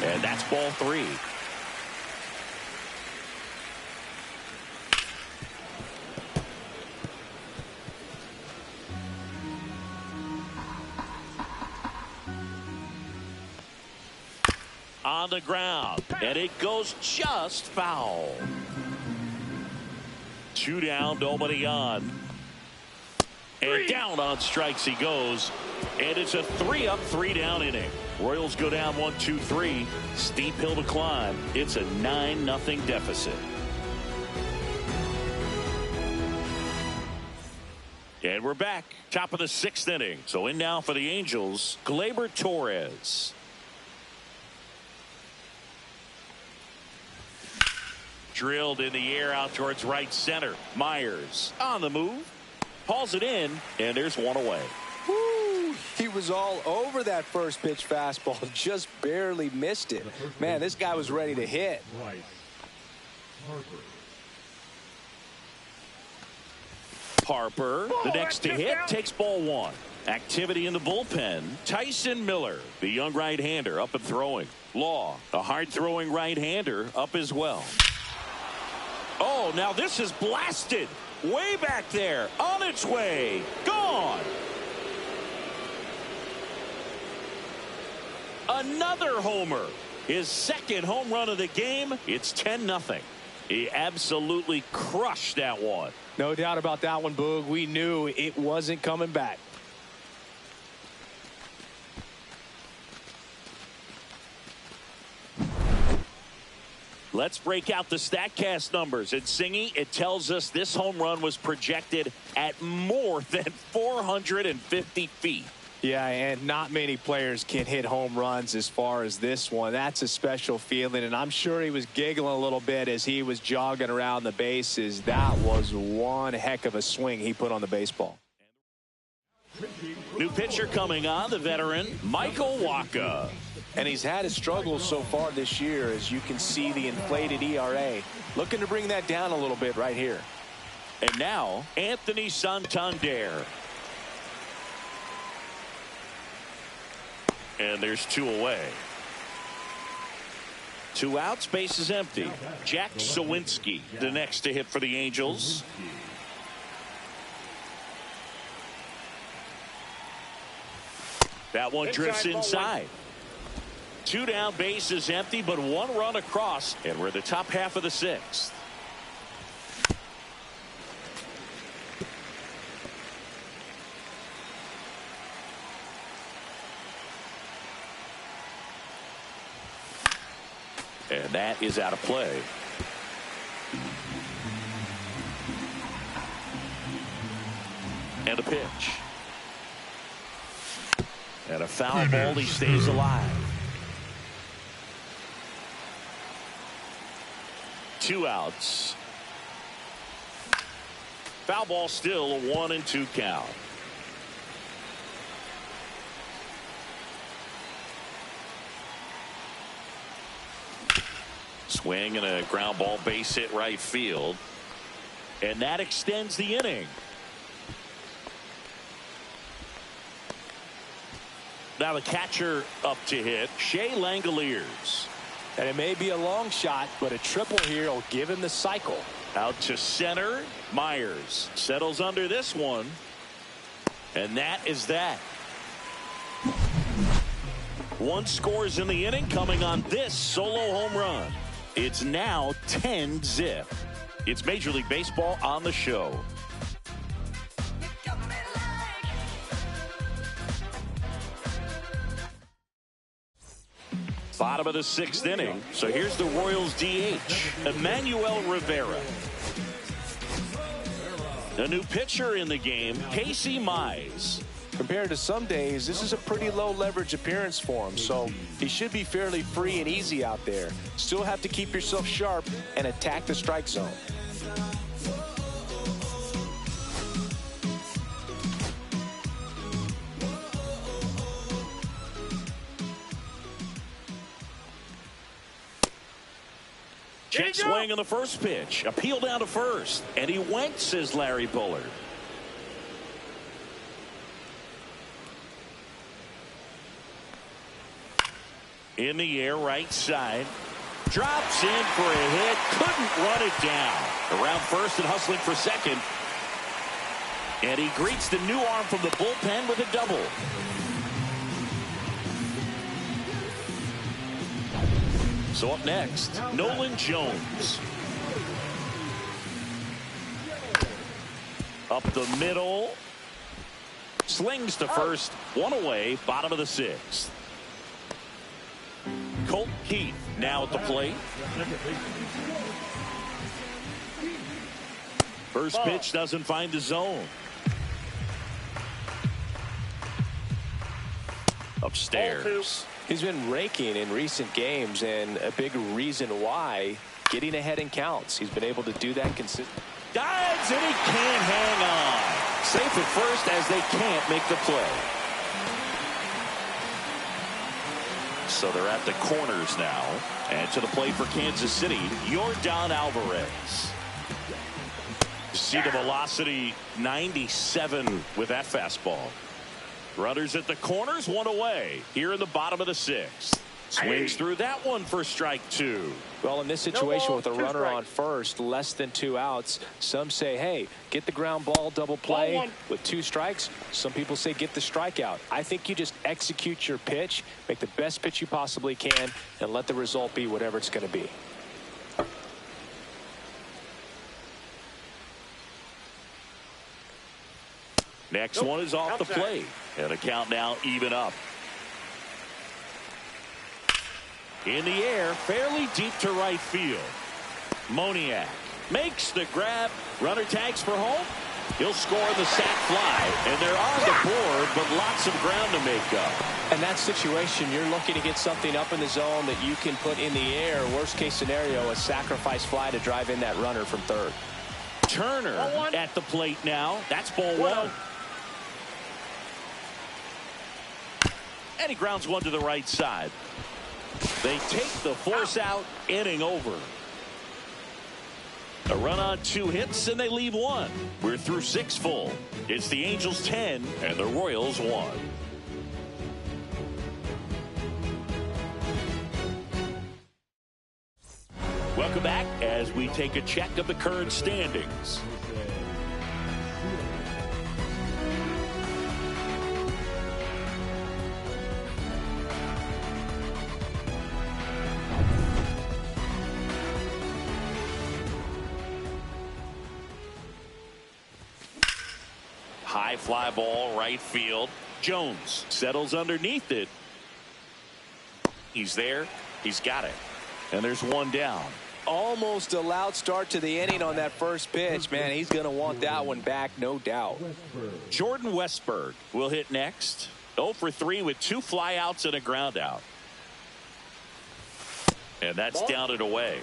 And that's ball 3. On the ground, and it goes just foul. 2 down, nobody on. And down on strikes he goes. And it's a 3-up, 3-down inning. Royals go down 1-2-3. Steep hill to climb. It's a 9-0 deficit. And we're back. Top of the 6th inning. So in now for the Angels, Gleyber Torres. Drilled in the air out towards right center. Myers on the move. Hauls it in, and there's one away. Woo! He was all over that first pitch fastball, just barely missed it. Man, this guy was ready to hit. Harper, the next to hit, takes ball 1. Activity in the bullpen. Tyson Miller, the young right-hander, up and throwing. Law, a hard-throwing right-hander, up as well. Oh, now this is blasted. Way back there, on its way, gone. Another homer. His 2nd home run of the game. It's 10-0. He absolutely crushed that one. No doubt about that one, Boog. We knew it wasn't coming back. Let's break out the StatCast numbers. And Singy, it tells us this home run was projected at more than 450 feet. Yeah, and not many players can hit home runs as far as this one. That's a special feeling, and I'm sure he was giggling a little bit as he was jogging around the bases. That was one heck of a swing he put on the baseball. New pitcher coming on, the veteran, Michael Wacha. And he's had his struggles so far this year, as you can see the inflated ERA. Looking to bring that down a little bit right here. And now, Anthony Santander. And there's 2 away. 2 outs, base is empty. Jack Sawinski, the next to hit for the Angels. That one drifts inside. 2 down, base is empty, but 1 run across, and we're the top half of the 6th. And that is out of play. And a pitch. And a foul ball, he stays alive. 2 outs. Foul ball, still a 1-2 count. Swing and a ground ball, base hit right field. And that extends the inning. Now the catcher up to hit, Shea Langoliers. And it may be a long shot, but a triple here will give him the cycle. Out to center. Myers settles under this one. And that is that. 1 scores in the inning, coming on this solo home run. It's now 10-zip. It's Major League Baseball on the show. Bottom of the 6th inning. So here's the Royals DH, Emmanuel Rivera. A new pitcher in the game, Casey Mize. Compared to some days, this is a pretty low leverage appearance for him, so he should be fairly free and easy out there. Still have to keep yourself sharp and attack the strike zone. Check swing on the first pitch. Appeal down to first. And he went, says Larry Bullard. In the air, right side. Drops in for a hit. Couldn't run it down. Around first and hustling for second. And he greets the new arm from the bullpen with a double. So up next, Nolan Jones. Up the middle. Slings to first. 1 away. Bottom of the 6th. Colt Keith now at the plate. First pitch doesn't find the zone. Upstairs. He's been raking in recent games, and a big reason why, getting ahead in counts. He's been able to do that consistently. Dives, and he can't hang on. Safe at first as they can't make the play. So they're at the corners now. And to the plate for Kansas City, Yordan Alvarez. See the velocity, 97 with that fastball. Runners at the corners, 1 away. Here in the bottom of the 6th. Swings through that one for strike 2. Well, in this situation with a runner on first, less than 2 outs, some say, hey, get the ground ball, double play with 2 strikes. Some people say get the strikeout. I think you just execute your pitch, make the best pitch you possibly can, and let the result be whatever it's going to be. Next one is off the plate. And the count now even up. In the air, fairly deep to right field. Moniak makes the grab. Runner tags for home. He'll score the sac fly. And they're on the board, but lots of ground to make up. In that situation, you're looking to get something up in the zone that you can put in the air. Worst case scenario, a sacrifice fly to drive in that runner from third. Turner at the plate now. That's ball 1. And he grounds one to the right side. They take the force out. Inning over. A run on 2 hits, and they leave 1. We're through 6 full. It's the Angels 10 and the Royals 1. Welcome back as we take a check of the current standings. High fly ball, right field. Jones settles underneath it. He's there. He's got it. And there's 1 down. Almost a loud start to the inning on that first pitch. Man, he's going to want that one back, no doubt. Jordan Westburg will hit next. 0 for 3 with 2 flyouts and a ground out. And that's down and away.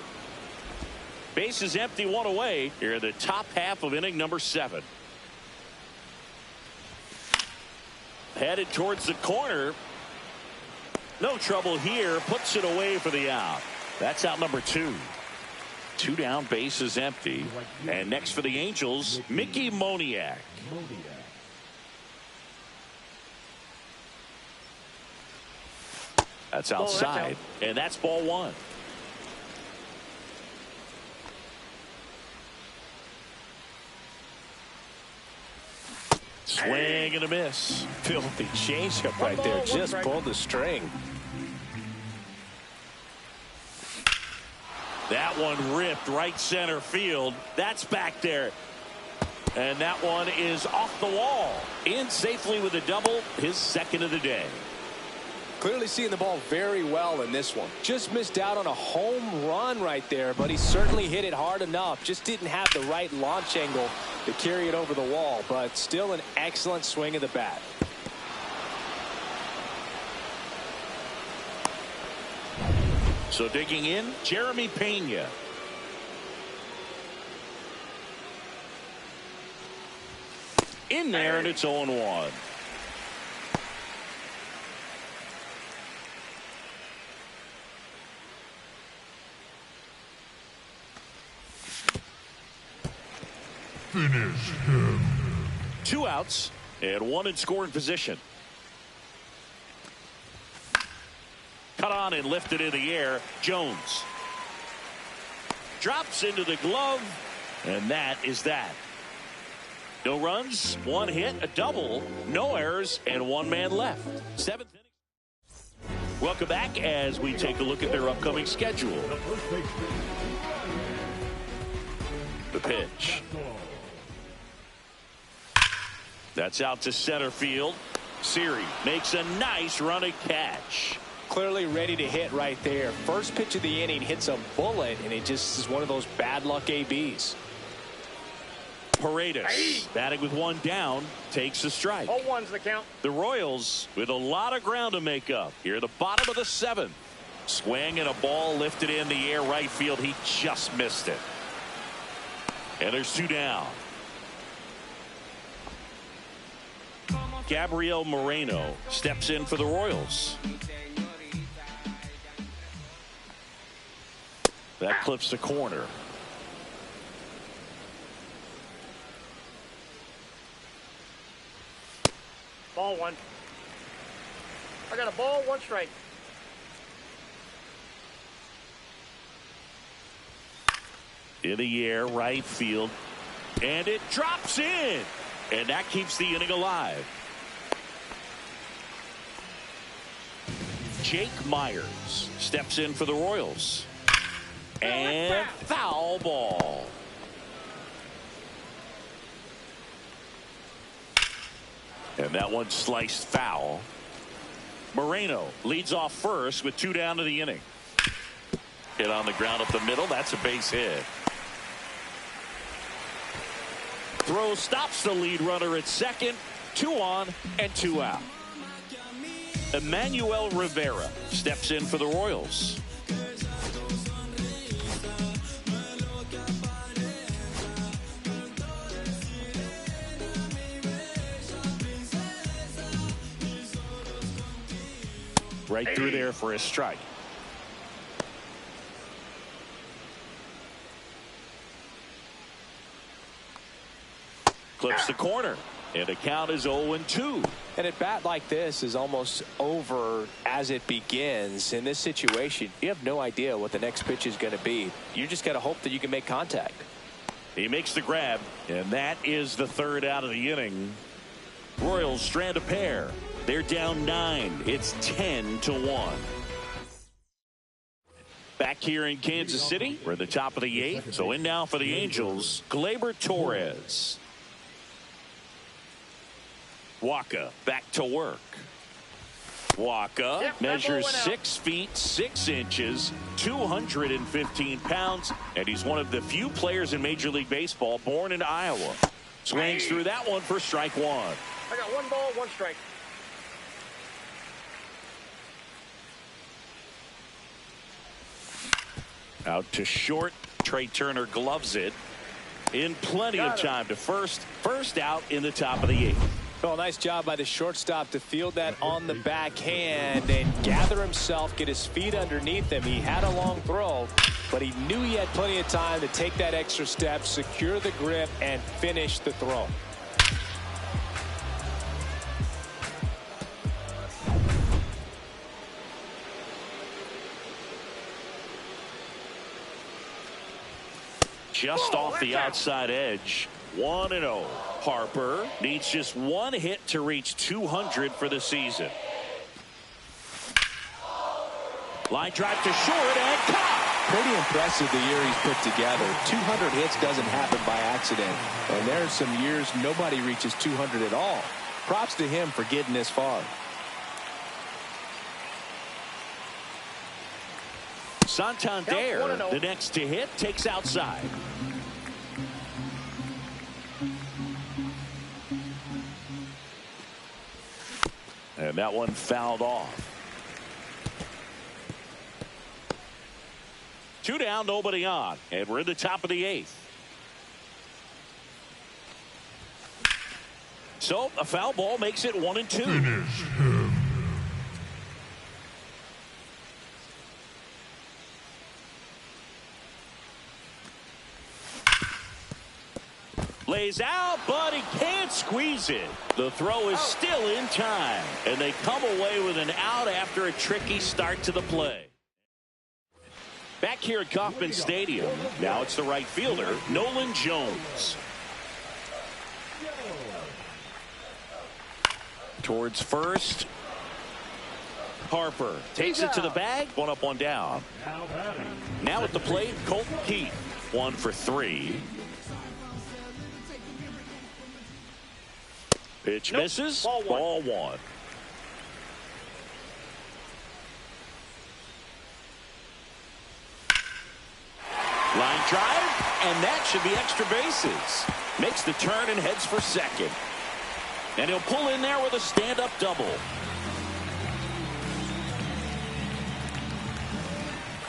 Bases empty, 1 away here in the top half of inning number 7. Headed towards the corner. No trouble here. Puts it away for the out. That's out number 2. 2 down, bases empty. And next for the Angels, Mickey Moniak. That's outside, and that's ball 1. Swing and a miss. Filthy changeup right there. Just pulled the string. That one ripped right center field. That's back there. And that one is off the wall. In safely with a double, his second of the day. Clearly seeing the ball very well in this one. Just missed out on a home run right there, but he certainly hit it hard enough. Just didn't have the right launch angle to carry it over the wall, but still an excellent swing of the bat. So digging in, Jeremy Pena. In there, and it's 0-1. Finish him. 2 outs and 1 in scoring position. Cut on and lifted in the air. Jones drops into the glove, and that is that. No runs, 1 hit, a double, no errors, and 1 man left. 7th inning. Welcome back as we take a look at their upcoming schedule. The pitch. That's out to center field. Siri makes a nice running catch. Clearly ready to hit right there. First pitch of the inning hits a bullet, and it just is one of those bad luck ABs. Paredes batting with 1 down takes the strike. 0-1's the count. The Royals with a lot of ground to make up here at the bottom of the 7th. Swing and a ball lifted in the air right field. He just missed it. And there's 2 down. Gabriel Moreno steps in for the Royals. That clips the corner. Ball 1. I got a ball, 1 strike. In the air, right field. And it drops in. And that keeps the inning alive. Jake Myers steps in for the Royals. And foul ball. And that one sliced foul. Moreno leads off first with 2 down to the inning. Hit on the ground up the middle. That's a base hit. Throw stops the lead runner at second. 2 on and 2 out. Emmanuel Rivera steps in for the Royals. Right through there for a strike. Clips the corner. And the count is 0-2. And a bat like this is almost over as it begins. In this situation, you have no idea what the next pitch is going to be. You just got to hope that you can make contact. He makes the grab, and that is the 3rd out of the inning. Royals strand a pair. They're down 9. It's 10-1. Back here in Kansas City, we're at the top of the 8th. So in now for the Angels, Gleyber Torres. Waka back to work. Waka measures 6 feet 6 inches, 215 pounds, and he's one of the few players in Major League Baseball born in Iowa. Swings through that one for strike 1. I got 1 ball, 1 strike. Out to short. Trey Turner gloves it in plenty of time to first out in the top of the 8th. Well, nice job by the shortstop to field that on the backhand and gather himself, get his feet underneath him. He had a long throw, but he knew he had plenty of time to take that extra step, secure the grip, and finish the throw. Just off the outside edge. 1-0. Harper needs just one hit to reach 200 for the season. Line drive to short and caught. Pretty impressive the year he's put together. 200 hits doesn't happen by accident. And there's some years nobody reaches 200 at all. Props to him for getting this far. Santander, the next to hit, takes outside. And that one fouled off. 2 down, nobody on. And we're in the top of the 8th. So a foul ball makes it 1-2. Finish him. Lays out, but he can't squeeze it. The throw is still in time, and they come away with an out after a tricky start to the play. Back here at Kauffman Stadium, now it's the right fielder, Nolan Jones. Towards first. Harper takes it to the bag, 1 up, 1 down. Now at the plate, Colton Keith, 1 for 3. Pitch misses. Ball 1. Line drive, and that should be extra bases. Makes the turn and heads for second. And he'll pull in there with a stand-up double.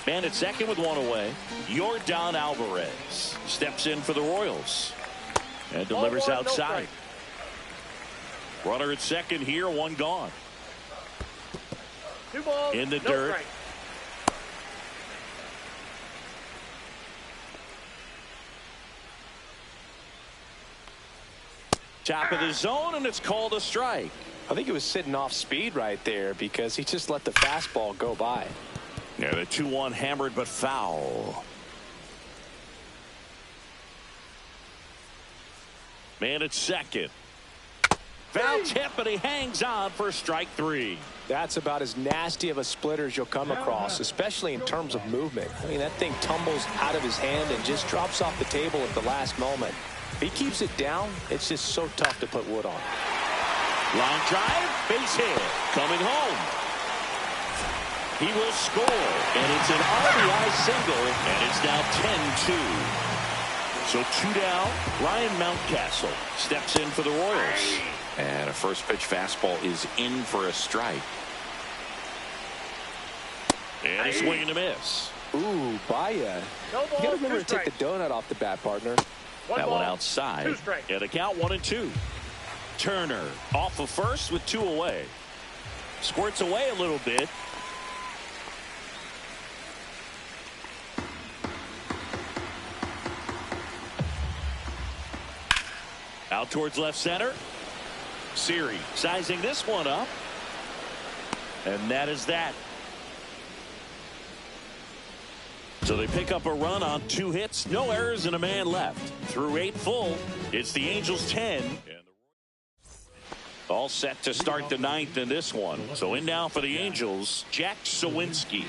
Man at second with 1 away. Yordan Alvarez steps in for the Royals and delivers outside. Runner at second here, 1 gone. 2 balls, in the no dirt. strike. Top of the zone, and it's called a strike. I think he was sitting off speed right there because he just let the fastball go by. Yeah, the 2-1 hammered but foul. Man at second. Foul tip, and he hangs on for strike 3. That's about as nasty of a splitter as you'll come across, especially in terms of movement. I mean, that thing tumbles out of his hand and just drops off the table at the last moment. If he keeps it down, it's just so tough to put wood on. Line drive, base hit, coming home. He will score, and it's an RBI single, and it's now 10-2. So 2 down. Ryan Mountcastle steps in for the Royals. And a first pitch fastball is in for a strike. And a swing and a miss. Ooh, Baya. No You ball, gotta remember 2 to take the strikes. donut off the bat, partner. That ball, one outside. 2 strikes. And a count 1-2. Turner off of first with 2 away. Squirts away a little bit. Out towards left center. Siri sizing this one up. And that is that. So they pick up a run on 2 hits, no errors, and a man left. Through 8 full, it's the Angels 10. And all set to start the 9th in this one. So in now for the Angels, Jack Sawinski.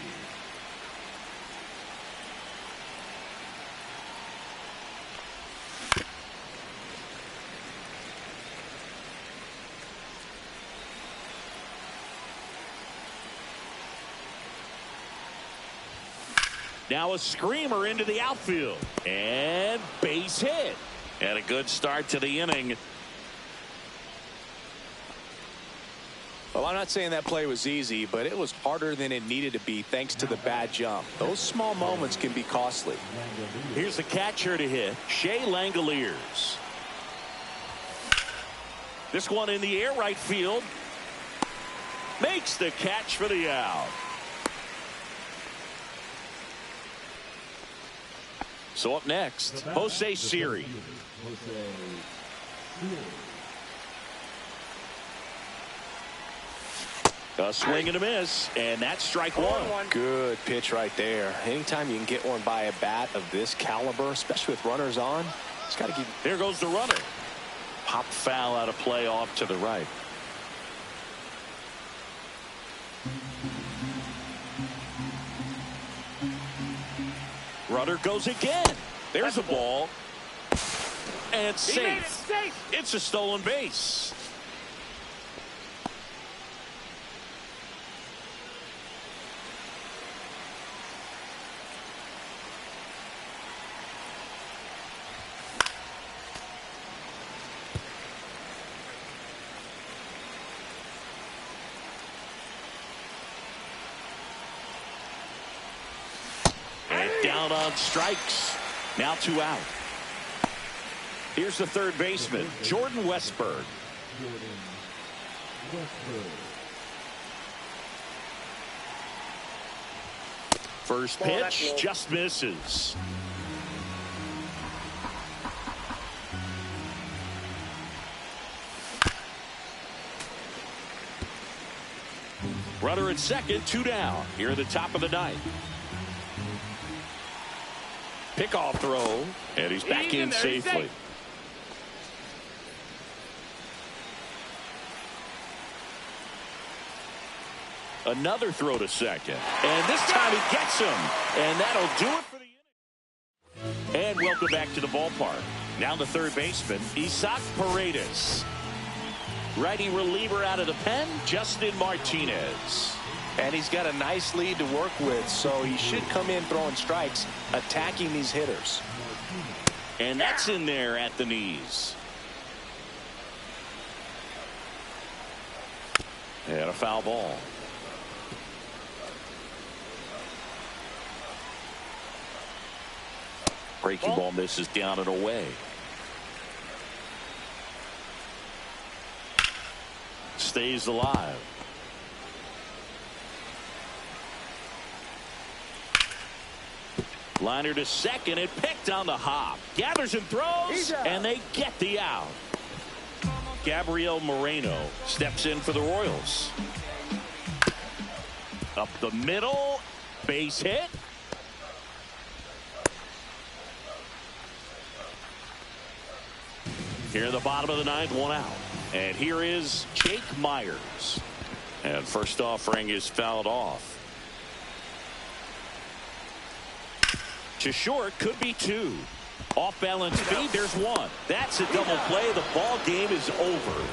Now a screamer into the outfield. And base hit. And a good start to the inning. Well, I'm not saying that play was easy, but it was harder than it needed to be thanks to the bad jump. Those small moments can be costly. Here's the catcher to hit, Shea Langoliers. This one in the air, right field. Makes the catch for the out. So up next, Jose Siri. A swing and a miss, and that's strike one. Good pitch right there. Anytime you can get one by a bat of this caliber, especially with runners on, it's got to keep. There goes the runner. Pop foul out of play off to the right. Runner goes again. There's a ball. And safe. It's a stolen base. Down on strikes. Now 2 out. Here's the third baseman, Jordan Westburg. First pitch just misses. Runner at second, 2 down. Here at the top of the ninth. Pickoff throw, and he's back in safely. Another throw to second, and this time he gets him, and that'll do it for the inning. And welcome back to the ballpark. Now the third baseman, Isaac Paredes. Righty reliever out of the pen, Justin Martinez. And he's got a nice lead to work with, so he should come in throwing strikes, attacking these hitters. And that's in there at the knees. And a foul ball. Breaking ball misses down and away. Stays alive. Liner to second and picked on the hop. Gathers and throws, and they get the out. Gabriel Moreno steps in for the Royals. Up the middle, base hit. Here in the bottom of the ninth, 1 out. And here is Jake Myers. And first offering is fouled off. To short, could be 2. Off balance speed, there's 1. That's a double play. The ball game is over.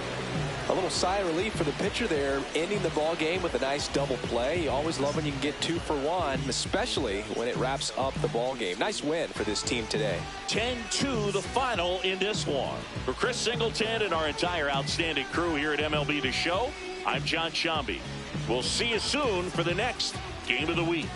A little sigh of relief for the pitcher there, ending the ball game with a nice double play. You always love when you can get 2 for 1, especially when it wraps up the ball game. Nice win for this team today. 10-2 the final in this one. For Chris Singleton and our entire outstanding crew here at MLB The Show, I'm John Shambi. We'll see you soon for the next Game of the Week.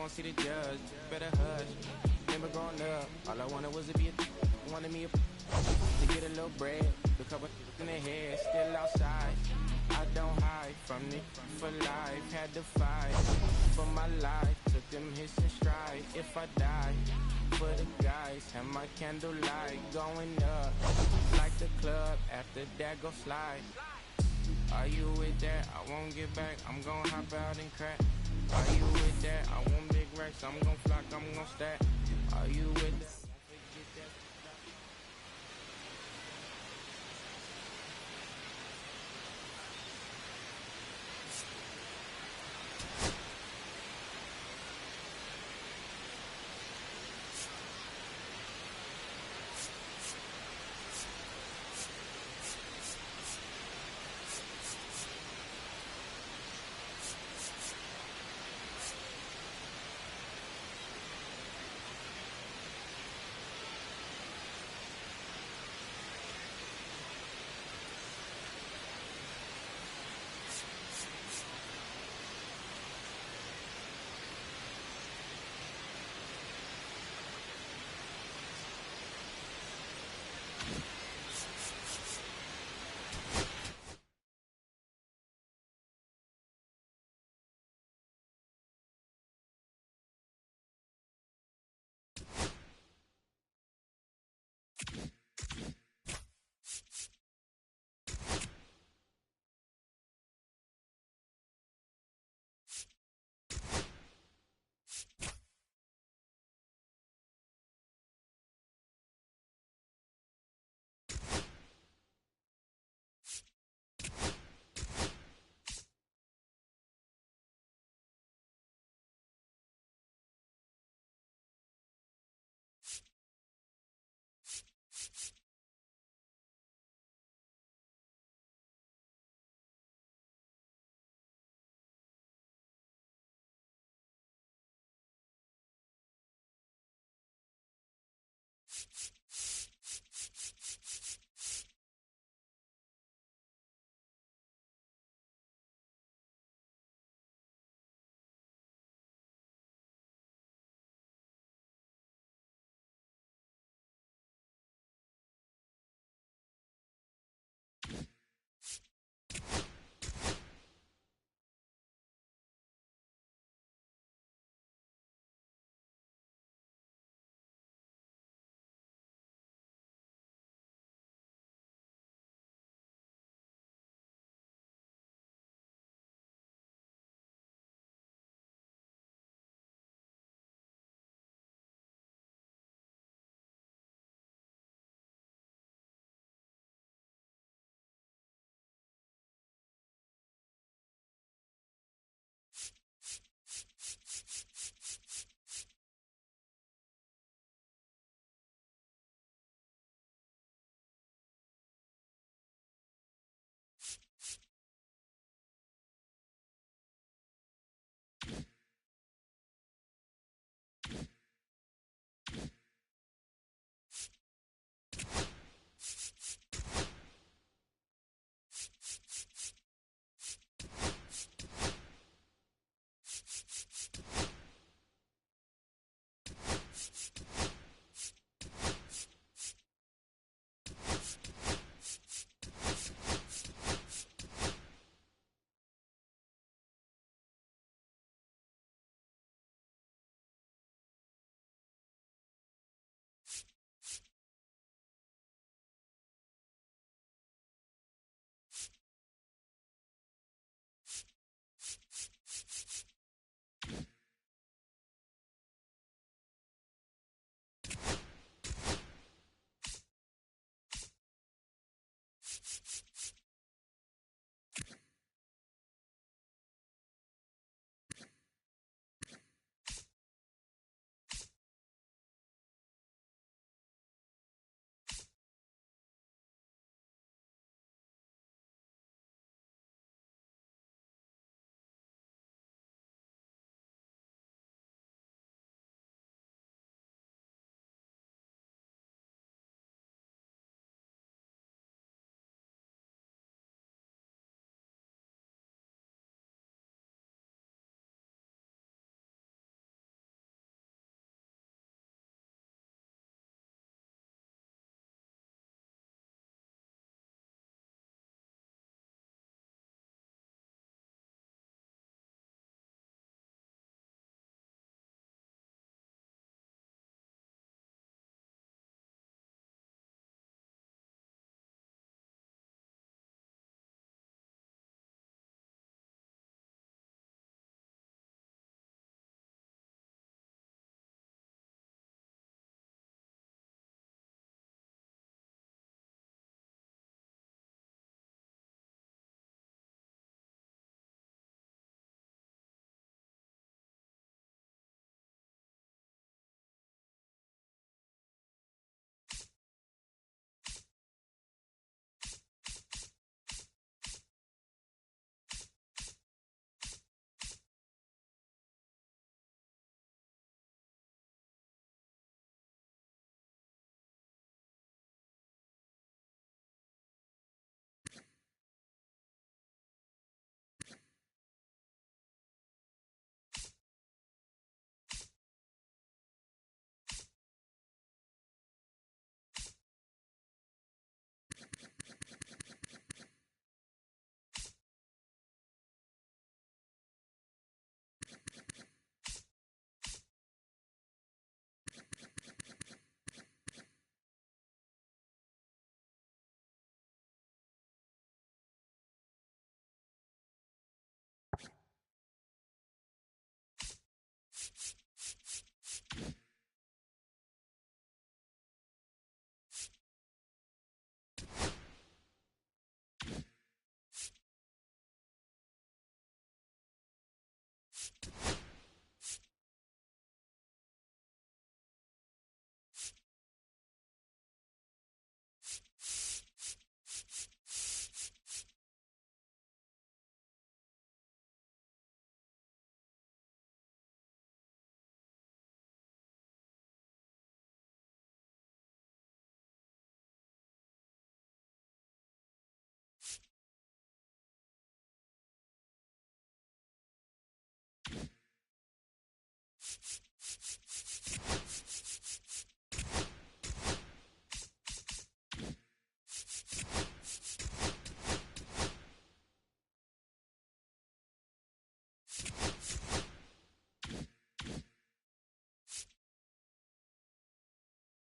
See the judge, better hush. Remember growing up, all I wanted was to be wanted me to get a little bread. The couple in the head, still outside. I don't hide from it for life. Had to fight for my life. Took them hits in stride. If I die for the guys, have my candlelight going up like the club. After that, go slide. Are you with that? I won't get back. I'm gonna hop out and crack. Are you with that? I want big racks. I'm gonna flock. I'm gonna stack. Are you with that?